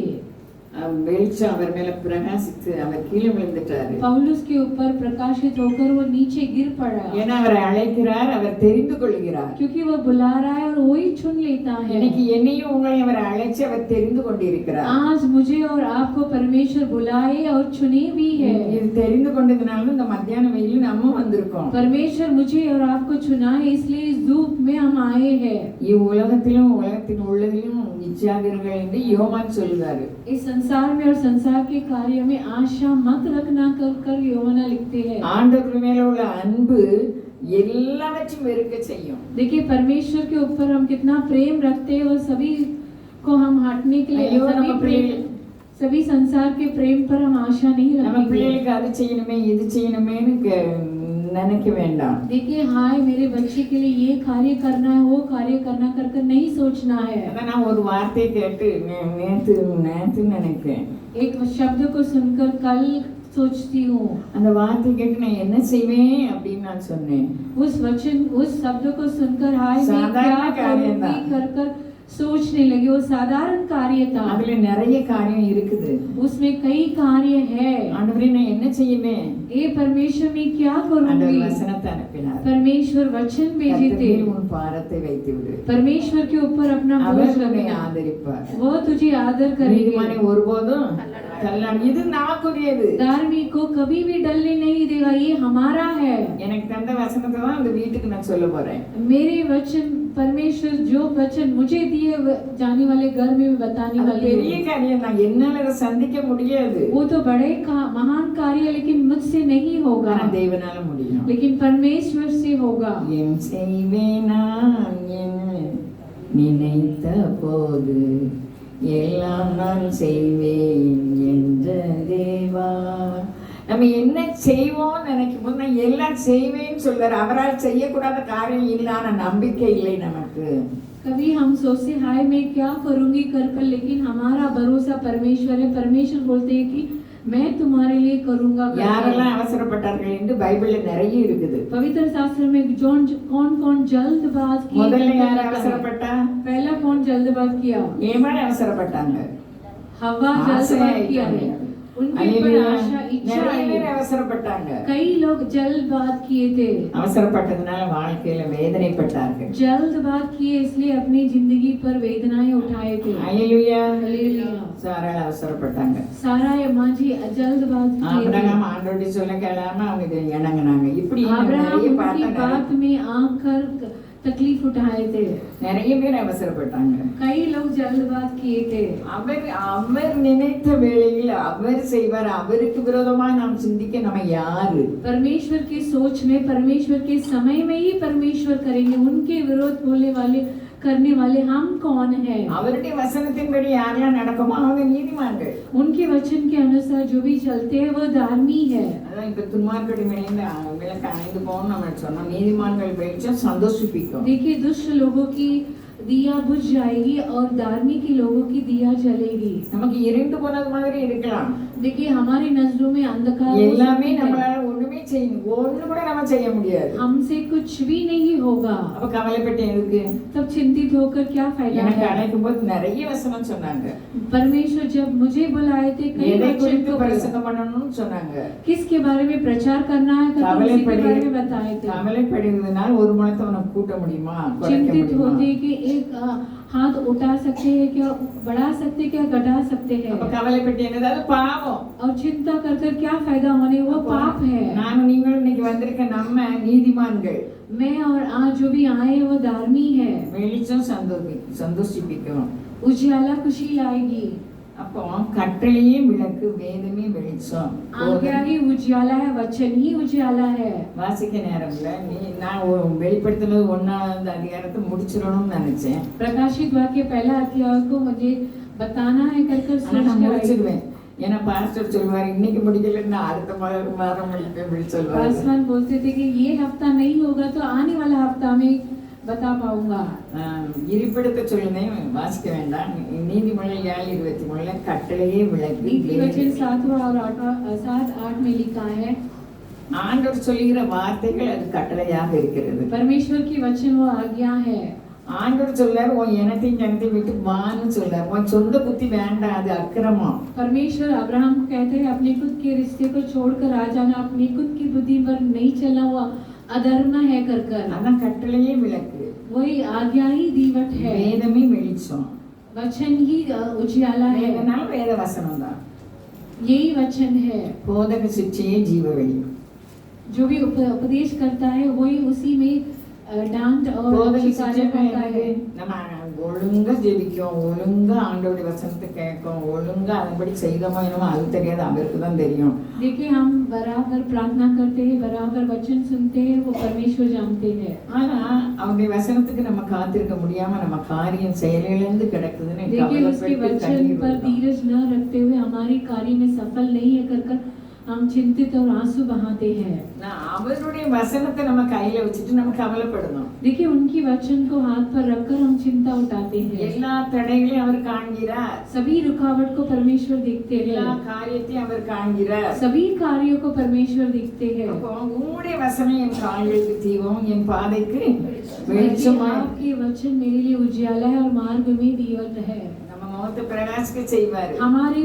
வெளிச்சம் அவர் மேல பிரகாசித்து அவர் கீழே விழுந்துட்டாரு। पौलुस के ऊपर प्रकाशित होकर वो नीचे गिर पड़ा, ஏன்னா அவரை அழைக்கிறார், அவர் தெரிந்து கொள்கிறார்। क्योंकि वो बुला रहा है और वही चुन लेता है। இன்னைக்கு என்னையும் உங்களை அவர் அழைச்சு அவர் தெரிந்து கொண்டிருக்கிறார்। आज मुझे और आपको परमेश्वर बुलाए और चुने भी है। இது தெரிந்து கொண்டதுனால இந்த மத்தியான வெயில நம்ம வந்திருக்கோம்। परमेश्वर मुझे और आपको चुना है, इसलिए इस धूप में हम आए हैं। இவ்வுலகத்திலும் உலகத்தின் உள்ளதிலும் இச்சாகிறீர்கள் என்று யோவான் சொல்கிறாரு। इस संसार में और संसार के कार्य में आशा मत रखना कर कर யோவான் लिखते हैं। ஆண்டவர் மேல உள்ள அன்பு எல்லாவற்றையும் வெறுக்க செய்யும்। देखिए परमेश्वर के ऊपर हम कितना प्रेम रखते हैं और सभी को हम हटने के लिए सभी संसार के प्रेम पर हम आशा नहीं நம்ம रखेंगे। பிள்ளைகளுக்கு அது செய்யணுமே இது செய்யணுமேன்னு நினைக்க வேண்டாம்। देखिए हाय मेरे बच्चे के लिए ये कार्य करना है वो कार्य करना कर कर नहीं सोचना है। அதான் நான் ஒரு வார்த்தையை கேட்டு நேத்து நினைக்கிறேன்। एक शब्द को सुनकर कल सोचती हूँ, அந்த வார்த்தை கேட்டு நான் என்ன செய்வேன் அப்படின்னு நான் சொன்னேன்। उस शब्द को सुनकर हाय मैं साधारण क्या कार्य था। करूँगी कर कर सोचने लगी। वो साधारण कार्य था, அதுல நிறைய காரியம் இருக்குது। उसमें कई कार्य है। ஆண்டவரே நான் என்ன செய்யுவேன்? ये परमेश्वर में क्या ஆண்டவர் करूँगी? வசனத்தை அனுப்பினார்। परमेश्वर वचन भेजे थे। கர்த்தர் உன் பாரத்தை வைத்து விடு, परमेश्वर के ऊपर अपना बोझ அவர் உன்னை रखना, ஆதரிப்பார்। वो तुझे आदर நீதிமானை करेंगे। ஒருபோதும் தள்ளாது। இது நமக்குரியது। धार्मिक को कभी भी डलने नहीं देगा, ये हमारा है। எனக்கு தந்த வசனத்தை தான் அந்த வீட்டுக்கு நான் சொல்ல போறேன்। मेरे वचन परमेश्वर जो वचन मुझे दिए जाने वाले घर में बताने அது वाले பெரிய हैं। காரியம் தான், என்னால அதை சந்திக்க முடியாது, वो तो बड़े महान कार्य है, लेकिन मुझसे नहीं होगा, ஆனா தேவனால முடியும்। लेकिन परमेश्वर से होगा। என் செய்வேன் நான் என நினைத்த போது எல்லாம் நான் செய்வேன் என்ற தேவா। நம்ம என்ன செய்வோம் நினைக்கும் போது நான் எல்லாம் செய்வேன்னு சொல்றாரு। அவரால் செய்யக்கூடாத காரியம் இல்லாத நம்பிக்கை இல்லை நமக்கு। कभी हम सोचते हाय मैं क्या करूंगी कर कर, लेकिन हमारा भरोसा परमेश्वर है। परमेश्वर बोलते हैं कि मैं तुम्हारे लिए करूंगा कर कर। யாரெல்லாம் அவசரப்பட்டார்கள் என்று பைபிள்ல நிறைய இருக்குது। पवित्र शास्त्र में कौन कौन जल्दबाज किए, முதல்ல யார் அவசரப்பட்டா? पहला कौन जल्दबाज किया? ஏமாள் அவசரப்பட்டாங்க। हवा जल्दबाज किया है, उनके ऊपर आशा इच्छा நிறைய है। பேர் அவசரப்பட்டாங்க। कई लोग जल्दबाज किए थे, அவசரப்பட்டதுனால வாழ்க்கையில வேதனைப்பட்டார்கள்। जल्दबाज किए इसलिए अपनी जिंदगी पर वेदनाएं उठाए थे। ஹல்லேலூயா। हालेलुया। சாராள் அவசரப்பட்டாங்க। सारा माँ जी जल्दबाज किए थे। ஆபிரகாம் ஆண்டவருடைய சொல்ல கேளாம அவங்க இதை இணங்குனாங்க। இப்படி अब्राहम நிறைய उनकी பார்த்தாங்க। बात में आकर तकलीफ उठाए थे। நிறைய பேர் அவசரப்பட்டாங்க। कई लोग जल्दबाज किए थे। அவர் நினைத்த வேளையில் அவர் செய்வார்। அவருக்கு விரோதமா நாம் சிந்திக்க நம்ம யாரு? परमेश्वर की सोच में परमेश्वर के समय में ही परमेश्वर करेंगे। उनके विरोध बोलने वाले करने वाले हम कौन है? அவருடைய வசனத்தின்படி யாரெல்லாம் நடக்குமோ அவங்க நீதிமான்கள்। उनके वचन के अनुसार जो भी चलते हैं वो धार्मी है। அதான் இப்ப துன்மார்க்கடி மேலிருந்து விளக்கு அணைந்து போகணும் நம்ம சொன்னோம்। நீதிமான்கள் வெளிச்சம் சந்தோஷிப்பிக்கும்। देखिए दुष्ट लोगों की दिया बुझ जाएगी और धार्मिक लोगों की दिया जलेगी। நமக்கு இருண்டு போனது மாதிரி இருக்கலாம்। देखिए हमारी नजरों में अंधकार हो எல்லாமே सकती है, நம்மளால ஒண்ணுமே ஒண்ணு கூட நம்ம செய்ய முடியாது। हमसे कुछ भी नहीं होगा। அப்ப கவலைப்பட்டு எதுக்கு? तब चिंतित होकर क्या फायदा எனக்கு है? அழைக்கும் போது நிறைய வசனம் சொன்னாங்க। परमेश्वर जब मुझे बुलाए थे कई எதை वचन குறித்து को बोला। பிரசங்கம் பண்ணணும்னு சொன்னாங்க। किसके बारे में प्रचार करना है उसी के बारे में बताए थे। கவலைப்படுவதனால் ஒரு முழத்தை உனக்கு கூட்ட முடியுமா, குறைக்க चिंतित முடியுமா? होते कि एक हाथ उठा सकते हैं क्या, बढ़ा सकते क्या, घटा सकते हैं। அப்ப கவலைப்பட்டு என்னது? பாவம்। और चिंता कर कर क्या फायदा होने, वो पाप है। நானும் நீங்களும் இன்னைக்கு வந்திருக்க நம்ம நீதிமான்கள்। मैं और आज जो भी आए वो धार्मी है। வெளிச்சம் சந்தோஷிப்பிக்கும்। उजाला खुशी लाएगी। அப்போ கட்டளையே விளக்கு, வேதமே வெளிச்சம். आज्ञा ही उजियाला है, वचन ही उजियाला है। வாசிக்க நேரம்ல நான் வெளிப்படுத்தினது 1வது அதிகாரத்தை முடிச்சிடணும்னு நினைச்சேன். प्रकाशित वाक्य पहला अध्याय को मुझे बताना है कर ஆனா நான் सोच कर आई। முடிச்சிடுவேன். ஏன்னா பாஸ்டர் சொல்வாரு இன்னைக்கு முடிக்கலன்னா அடுத்த வாரம் முடிப்பேன் அப்படின்னு சொல்வாரு. पासवान बोलते थे कि ये हफ्ता नहीं होगा तो आने वाला हफ्ता में बता पाऊंगा। இருப்பிடத்தை சொல்லுனேன், வாசிக்க வேண்டாம். நீதிமொழிகள் 7:23 கட்டளையே விளக்கு, नीति वचन 7वां और 8 में लिखा है, ஆண்டவர் சொல்லுகிற வார்த்தைகள் அது கட்டளையாக இருக்கிறது. परमेश्वर की वचन वो आज्ञा है। ஆண்டவர் சொல்றாரு உன் இனத்தையும் ஜனத்தையும் விட்டு வான்னு சொல்றாரு. உன் சொந்த புத்தி வேண்டாம், அது அக்கிரமம். परमेश्वर अब्राहम को कहते हैं अपने खुद के रिश्ते को छोड़कर आ जाना, अपनी खुद की बुद्धि पर नहीं चलना, वो अधर्म है कर அதான் கட்டளையே விளக்கு, वही आज्ञा ही दीवट है, வேதமே வெளிச்சம். वचन ही उजियाला है। வேதனால வேத வசனம் தான். यही वचन है, போதக சிக்ஷையே ஜீவ வெளி. जो भी उपदेश करता है वही उसी में डांट और போதக अच्छी कार्य சிக்ஷை करता है। நம்ம ஒழுங்கா ஜெபிக்கும், ஒழுங்கா ஆண்டவருடைய வசனத்தை கேட்கும், ஒழுங்கா அதன்படி செய்தோமோ என்னமோ அது தெரியாது, அவருக்கு தான் தெரியும். देखिए हम बराबर प्रार्थना करते हैं, बराबर वचन सुनते हैं, वो परमेश्वर जानते हैं। ஆனா அவருடைய வசனத்துக்கு நம்ம காத்திருக்க முடியாம நம்ம காரியம் செயலிழந்து கிடக்குதுன்னு देखिए उसके கவலைப்பட்டு वचन கண்ணீர் पर விடுறோம். धीरज न रखते हुए हमारी कार्य में सफल नहीं है कर हम चिंतित और आंसू बहाते हैं। நான் அவருடைய வசனத்தை நம்ம கையில வச்சுட்டு நம்ம கவலைப்படணும். देखिए उनकी वचन को हाथ पर रखकर हम चिंता उठाते हैं। எல்லா தடைகளையும் அவர் காண்கிறார், सभी रुकावट को परमेश्वर देखते எல்லா हैं, காரியத்தையும் அவர் காண்கிறார். सभी कार्यों को परमेश्वर देखते हैं। அப்போ உங்களுடைய வசனம் என் கால்களுக்கு தீபம், என் பாதைக்கு देखिए, வெளிச்சமா. आपके वचन मेरे लिए उजियाला है और मार्ग में दीवट है। நம்ம முகத்தை பிரகாசிக்க செய்வாரு. हमारे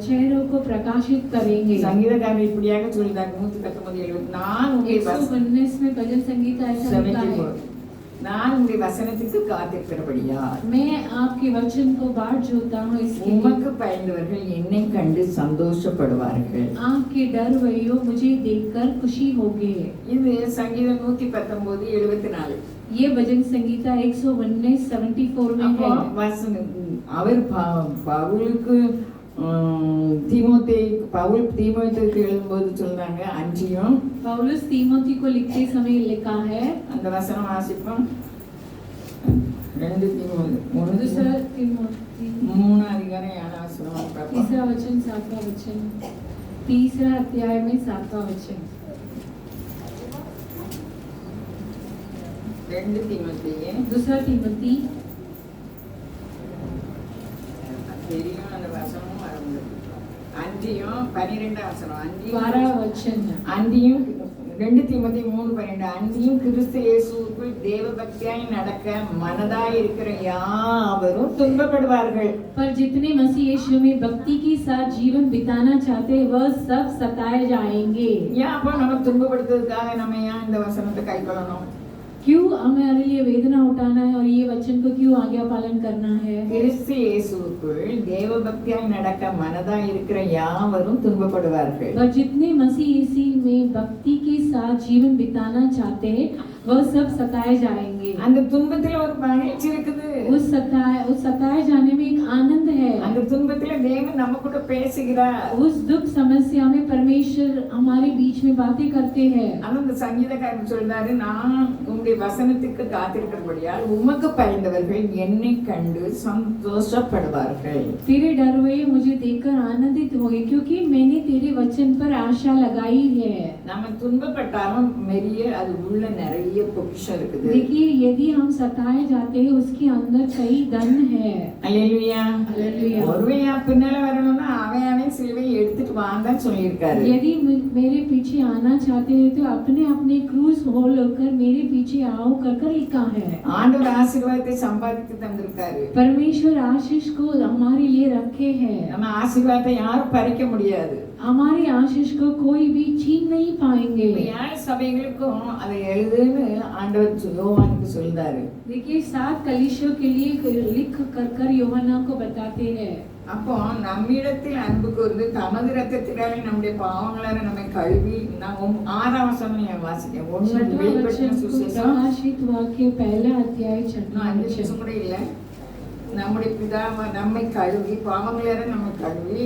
चेहरों को प्रकाशित करेंगे। சங்கீதக்காரர் இப்படியாக சொல்றார் 119:70 நான் உங்களுடைய 119 में भजन संगीत ऐसा लिखा है, நான் உங்களுடைய வசனத்துக்கு காத்திருக்கிறபடியா मैं आपके वचन को बाट जोता हूँ, इसके लिए உமக்கு பயந்தவர்கள் என்னை கண்டு சந்தோஷப்படுவார்கள். आपके डर वयो मुझे देखकर खुशी होगे। இது சங்கீதம் 119:74. ये भजन संगीता 119:74 में அப்போ है। வசனம் அவர் பவுலுக்கு பவுல் தீமோத்தேயுக்கு எழுதும்போது சொல்றாங்க அன்றியும் पौलुस तीमोथी को लिखते समय लिखा है, அந்த வசனம் வாசிப்போம். 2 दूसरा तीमोथी 3 அதிகாரம் 7 வசனம் பார்ப்போம். तीसरा वचन 7वां वचन, तीसरा अध्याय में 7वां वचन। 2 தீமோத்தேயு दूसरा तीमोथी தெரியும், அந்த வசனமும் வரணும். அன்றியும் 12 வசனம், 12 वचन, அன்றியும் 2 தீமோத்தேயு 3:12 அன்றியும் கிறிஸ்து இயேசுவுக்குள் தேவ பக்தியாய் நடக்க மனதாய் இருக்கிற யாவரும் துன்பப்படுவார்கள். पर जितने मसीह यीशु में भक्ति के साथ जीवन बिताना चाहते हैं वह सब सताए जाएंगे। ஏன் அப்போ நம்ம துன்பப்படுத்துறதுக்காக நம்ம ஏன் இந்த வசனத்தை கைக்கொள்ளணும்? क्यों हमारे लिए वेदना उठाना है और ये वचन को क्यों आज्ञा पालन करना है? கிறிஸ்து இயேசுவுக்குள் தேவ பக்தியாய் நடக்க மனதாய் இருக்கிற யாவரும் துன்பப்படுவார்கள். पर जितने मसीह यीशु में भक्ति के साथ जीवन बिताना चाहते हैं वह सब सताए जाएंगे। அந்த துன்பத்துல ஒரு மகிழ்ச்சி இருக்குது. उस सताए जाने में एक आनंद है। அந்த துன்பத்துல தேவன் நம்ம கூட பேசுகிறார். उस दुख समस्या में परमेश्वर हमारे बीच में बातें करते हैं। அந்த சங்கீதக்காரன் சொல்றாரு நான் உங்களுடைய வசனத்துக்கு காத்திருக்கிறபடியால் உமக்கு பயந்தவர்கள் என்னை கண்டு சந்தோஷப்படுவார்கள். तेरे डर हुए मुझे देखकर आनंदित होंगे क्योंकि मैंने तेरे वचन पर आशा लगाई है। நம்ம துன்பப்பட்டாலும் மெரிய அது உள்ள நிறைய பொக்கிஷம் இருக்குது. देखिए यदि हम सताए जाते हैं उसके अंदर कई धन है। அல்லேலூயா. அல்லேலூயா. ஒருவையா பின்னால வரணும்னா அவனே சிலுவையை எடுத்துட்டு வாங்கன்னு சொல்லியிருக்காரு. यदि मेरे पीछे आना चाहते हैं तो अपने अपने क्रूस हो लेकर मेरे पीछे आओ कर लिखा है। ஆண்டவர் ஆசீர்வாதத்தை சம்பாதித்து தந்திருக்காரு. परमेश्वर आशीष को हमारे लिए रखे हैं। நம்ம ஆசீர்வாதத்தை யாரும் பறிக்க முடியாது. हमारी आशीष को कोई भी छीन नहीं पाएंगे। ஏழு சபைகளுக்கும் அதை எழுதுன்னு ஆண்டவர் யோவானுக்கு சொல்றாரு. देखिए 7 कलीसियों के लिए लिख कर யோவானா को बताते हैं। அப்போ நம்மிடத்தில் அன்பு கூர்ந்து தமது இரத்தத்தினாலே நம்முடைய பாவங்களால நம்மை கழுவி நான் 6ஆம் வசனம் வாசிக்கிறேன். 1 வெளிப்படுத்தின சுவிசேஷம் प्रकाशित वाक्य पहला अध्याय 6वां 5 वचन। நிமிஷம் கூட இல்ல. நம்முடைய பிதா நம்மை கழுவி பாவங்கள நம்ம கழுவி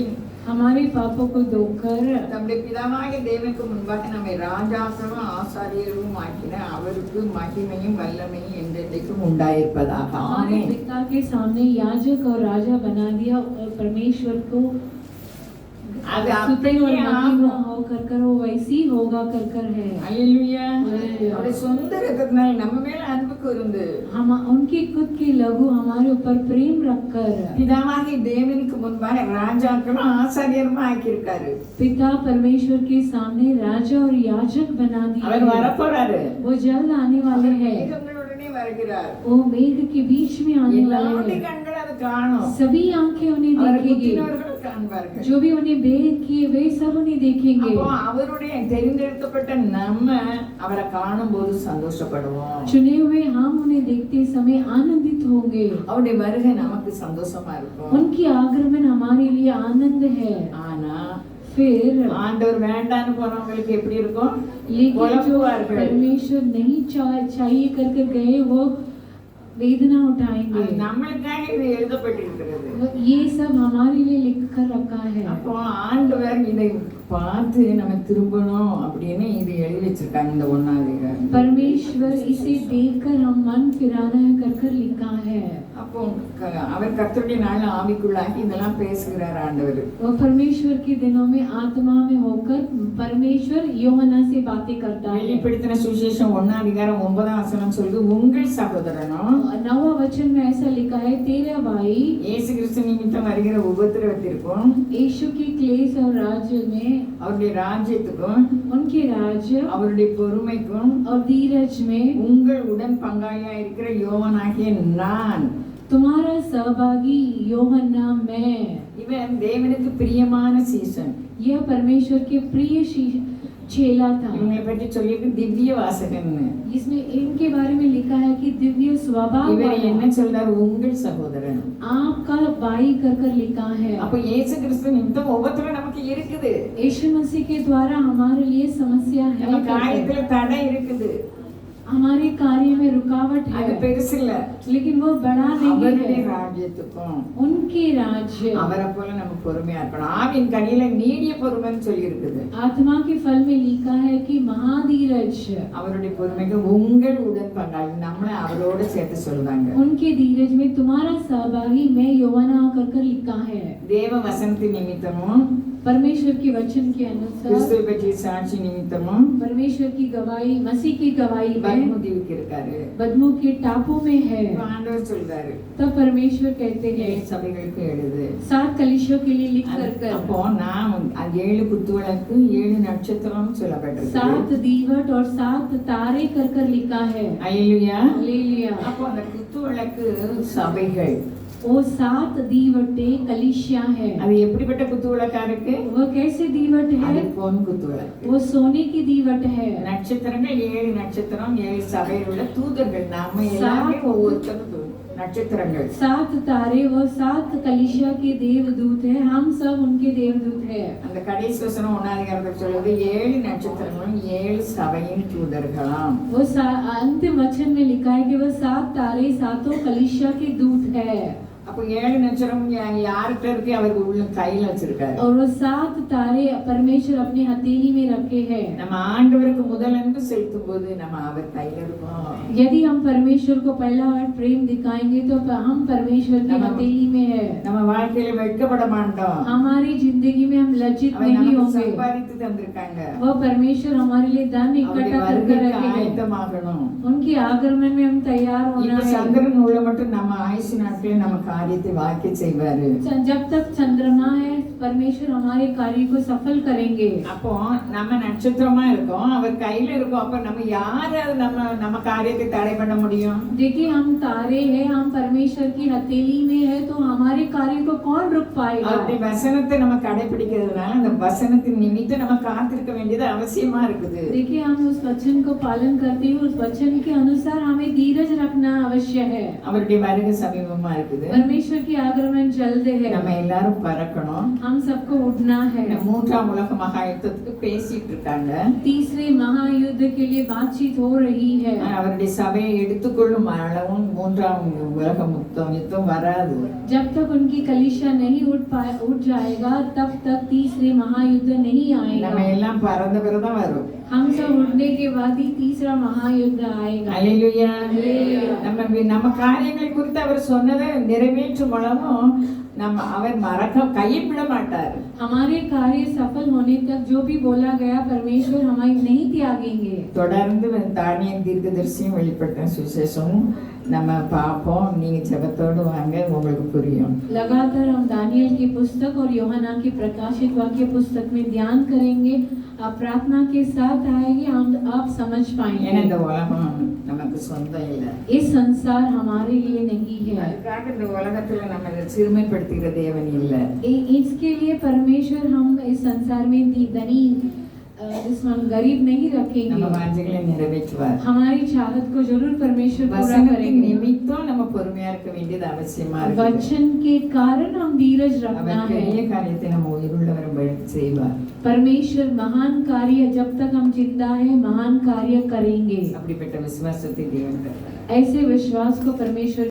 हमारे पापों को धोकर நம்முடைய பிதாவாகிய தேவனுக்கு முன்பாக நம்மை ராஜாக்களும் ஆசாரியரும் ஆக்கின அவருக்கு மகிமையும் வல்லமையும் என்றென்றைக்கும் உண்டாயிருப்பதாக. हमारे ஆமென். पिता के सामने याजक और राजा बना दिया और परमेश्वर को அது स्तुति और அப்படியே महिमा ஆகும். हो कर वो वैसी होगा कर है। அல்லேலூயா. அல்லேலூயா. அவருடைய சொந்த ரத்தத்தினால் நம்ம மேல அன்பு கூர்ந்து हम उनके खुद के लहू हमारे ऊपर प्रेम रखकर பிதாவாகிய தேவனுக்கு முன்பாக ராஜாக்களும் ஆசாரியருமா ஆக்கியிருக்காரு. पिता परमेश्वर के सामने राजा और याजक बना அவர் दिया। வரப்போறாரு. वो जल्द आने वाले हैं। மேகங்களுடனே வருகிறார். वो मेघ के बीच में आने वाले எல்லாருடைய हैं। கண்கள் அது காணும். सभी आंखें उन्हें அவரை देखेंगी। குத்தினவர்களும் காண்பார்கள். जो भी उन्हें भेद किए वे सब उन्हें देखेंगे। அப்போ அவருடைய தெரிந்தெடுக்கப்பட்ட நம்ம அவரை காணும்போது சந்தோஷப்படுவோம். चुने हुए हम उन्हें देखते समय आनंदित होंगे। அவருடைய வருகை நமக்கு சந்தோஷமா இருக்கும். उनकी आगमन हमारे लिए आनंद है। ஆனா फिर ஆண்டவர் வேண்டான்னு போனவங்களுக்கு எப்படி இருக்கும்? लेकिन जो குழப்புவார்கள். परमेश्वर नहीं चाहिए कर गए वो वेदना அது उठाएंगे। நம்மளுக்காக இது எழுதப்பட்டிருக்கிறது. ये सब हमारे लिए लिख कर रखा है। அப்போ ஆண்டவர் இதை பார்த்து நம்ம திரும்பணும் அப்படின்னு இது எழுதி வச்சிருக்காங்க இந்த 1ஆம் அதிகாரம். परमेश्वर इसे देखकर हम मन फिराना है कर लिखा है। அப்போ அவர் கர்த்தருடைய நாள் ஆவிக்குள்ளாகி இதெல்லாம் பேசுகிறார் ஆண்டவர். वो परमेश्वर के दिनों में आत्मा में होकर परमेश्वर யோவானா से बातें करता है। வெளிப்படுத்தின சுவிசேஷம் 1ஆம் அதிகாரம் 9ஆம் வசனம் சொல்லுது, உங்கள் சகோதரனும் 9वां वचन में ऐसा लिखा है, तेरा भाई இயேசு கிறிஸ்து நிமித்தம் வருகிற உபத்திரவத்திற்கும் यीशु की क्लेश और राज्य में அவருடைய ராஜ்யத்துக்கும் उनके राज्य அவருடைய பொறுமைக்கும் और धीरज में உங்கள் உடன் பங்காளியா இருக்கிற யோவானாகிய நான். तुम्हारा सहभागी यूहन्ना मैं। இவன் தேவனுக்கு பிரியமான சீசன். यह परमेश्वर के प्रिय चेला था। இவங்களை பற்றி சொல்லிட்டு திவ்ய வாசகன்னு. इसमें इनके बारे में लिखा है कि दिव्य स्वभाव இவர் वाला। என்ன சொல்றார்? உங்கள் சகோதரன். आपका भाई कर लिखा है। அப்ப இயேசு கிறிஸ்து நிமித்தம் உபத்திரம் நமக்கு இருக்குது. यीशु मसीह के द्वारा हमारे लिए समस्या நம்ம है। காரியத்துல தடை இருக்குது. हमारे कार्य में रुकावट அது है, பெருசு இல்ல. लेकिन वो बड़ा नहीं அவருடைய है। ராஜ்யத்துக்கும் उनके राज्य அவரை போல நம்ம பொறுமையா இருக்கணும். ஆவின் கனியில நீடிய பொறுமைன்னு சொல்லி இருக்குது. आत्मा के फल में लिखा है कि महाधीरज। அவருடைய பொறுமைக்கு உங்கள் உடன் பங்காளி நம்மள அவரோட சேர்த்து சொல்றாங்க. उनके धीरज में तुम्हारा सहभागी मैं यूहन्ना कर लिखा है। தேவ வசனத்தின் நிமித்தமும் परमेश्वर के वचन के अनुसार கிறிஸ்துவை பற்றிய சாட்சி நிமித்தமும் परमेश्वर की गवाही, मसीह की गवाही में பத்மதீவுக்கு இருக்காரு. बदमू के टापू में है। இப்ப ஆண்டவர் சொல்றாரு, तब परमेश्वर कहते हैं 7 சபைகளுக்கு எழுது. 7 कलीसियों के लिए लिख कर அப்போ நான் 7 குத்துவிளக்கு 7 நட்சத்திரம் சொல்லப்பட்டிருக்கு. 7 दीवट और 7 तारे कर लिखा है। அல்லேலூயா. हालेलुया। அப்போ அந்த குத்துவிளக்கு சபைகள். वो 7 दीवटें कलीसिया है। அது எப்படிப்பட்ட குத்துவிளக்கா இருக்கு? वो कैसे दीवट அது है? பொன் குத்துவிளக்கு. वो सोने की दीवट है। நட்சத்திரங்கள் 7 நட்சத்திரம் 7 சபையில் உள்ள தூதர்கள். நாம எல்லாமே ஒவ்வொருத்தரும் நட்சத்திரங்கள். 7 तारे वो 7 कलीसिया के देवदूत है। हम सब उनके देवदूत है। அந்த கடைசி வசனம் 1ஆம் அதிகாரத்தில் சொல்லுது 7 நட்சத்திரங்களும் 7 சபையின் தூதர்களாம். वो अंतिम वचन में लिखा है कि वो 7 तारे 7 कलीसिया के दूत है। அப்ப 7 நட்சத்திரம் யார்கிட்ட இருக்கு? அவர் உள்ள கையில வச்சிருக்காரு. और वो 7 तारे परमेश्वर अपने हथेली में रखे हैं। நம்ம ஆண்டவருக்கு முதல் அன்பு செலுத்தும் போது நம்ம அவர் கையில இருப்போம். यदि हम परमेश्वर को पहला बार प्रेम दिखाएंगे तो हम परमेश्वर की हथेली में है। நம்ம வாழ்க்கையில வெட்கப்பட மாட்டோம். हमारी जिंदगी में हम लज्जित அவர் नहीं நமக்கு होंगे। சம்பாதித்து தந்திருக்காங்க. वो परमेश्वर हमारे लिए धन அவருடைய इकट्ठा कर வருகைக்கு रखे हैं। ஆயத்தமாகணும். उनके आगमन में हम तैयार होना இப்ப है। சந்திரன் உள்ள மட்டும் நம்ம ஆயுசு நாட்களே நம்ம காரியத்தை வாக்கி செய்வாரு. जब तक चंद्रमा है परमेश्वर हमारे कार्य को सफल करेंगे। அப்போ நம்ம நட்சத்திரமா இருக்கோம், அவர் கையில இருக்கோம். அப்ப நம்ம யாராவது நம்ம காரியத்தை தடை பண்ண முடியும்? देखिए हम तारे हैं, हम परमेश्वर की हथेली में है, तो हमारे कार्य को कौन रुक पाएगा? அவருடைய வசனத்தை நம்ம கடைபிடிக்கிறதுனால அந்த வசனத்தின் நிமித்தம் நம்ம காத்திருக்க வேண்டியது அவசியமா இருக்குது. देखिए हम उस वचन को पालन करते हुए उस वचन के अनुसार हमें धीरज रखना अवश्य है। அவருடைய வருகை சமீபமா இருக்குது. परमेश्वर की आगमन जल्द है। நம்ம எல்லாரும் பறக்கணும். हम सबको उड़ना है। இந்த மூன்றாம் உலக மகா யுத்தத்துக்கு பேசிட்டு இருக்காங்க. तीसरे महायुद्ध के लिए बातचीत हो रही है। அவருடைய சபையை எடுத்துக்கொள்ளும் அளவும் மூன்றாம் உலக யுத்தம் வராது. जब तक उनकी कलीसिया नहीं उठ जाएगा तब तक तीसरे महायुद्ध नहीं आएगा। நம்ம எல்லாம் பறந்த பிறகுதான் வரும். हम सब उड़ने के बाद ही तीसरा महायुद्ध आएगा। அல்லேலூயா. நம்ம காரியங்களை குறித்து அவர் சொன்னதை நிறைவேற்றும் அளவும் அவர் மறக்க கைவிட மாட்டார். हमारे कार्य सफल होने तक जो भी बोला गया परमेश्वर हमें नहीं त्यागेंगे। தொடர்ந்து தானியேல் தீர்க்கதரிசியும் வெளிப்பட்ட சுவிசேஷமும் நம்ம பார்ப்போம். நீங்க ஜெபத்தோடு வாங்க, உங்களுக்கு புரியும். लगातार हम दानियल की पुस्तक और यूहन्ना की प्रकाशित वाक्य पुस्तक में ध्यान करेंगे। आप प्रार्थना के साथ आएंगे, आप समझ ஏன்னா पाएंगे। இந்த உலகம் நமக்கு சொந்தம் இல்லை. इस संसार हमारे लिए नहीं है। அதுக்காக இந்த உலகத்துல நம்ம இதை சிறுமைப்படுத்துகிற தேவன் இல்லை. इसके लिए परमेश्वर हम इस संसार में धनी जिसमें हम गरीब नहीं நம்ம रखेंगे। வாஞ்சைகளை நிறைவேற்றுவார். हमारी चाहत को जरूर परमेश्वर पूरा வசனத்தின் करेंगे। நிமித்தம் நம்ம பொறுமையா இருக்க வேண்டியது அவசியமா இருக்கு. वचन के कारण हम धीरज रखना அவர் பெரிய है। காரியத்தை நம்ம உயிருள்ள வரும்படி செய்வார். परमेश्वर महान कार्य जब तक हम जिंदा है महान कार्य करेंगे। அப்படிப்பட்ட விசுவாசத்தை தேவன் தருவார். ऐसे विश्वास को परमेश्वर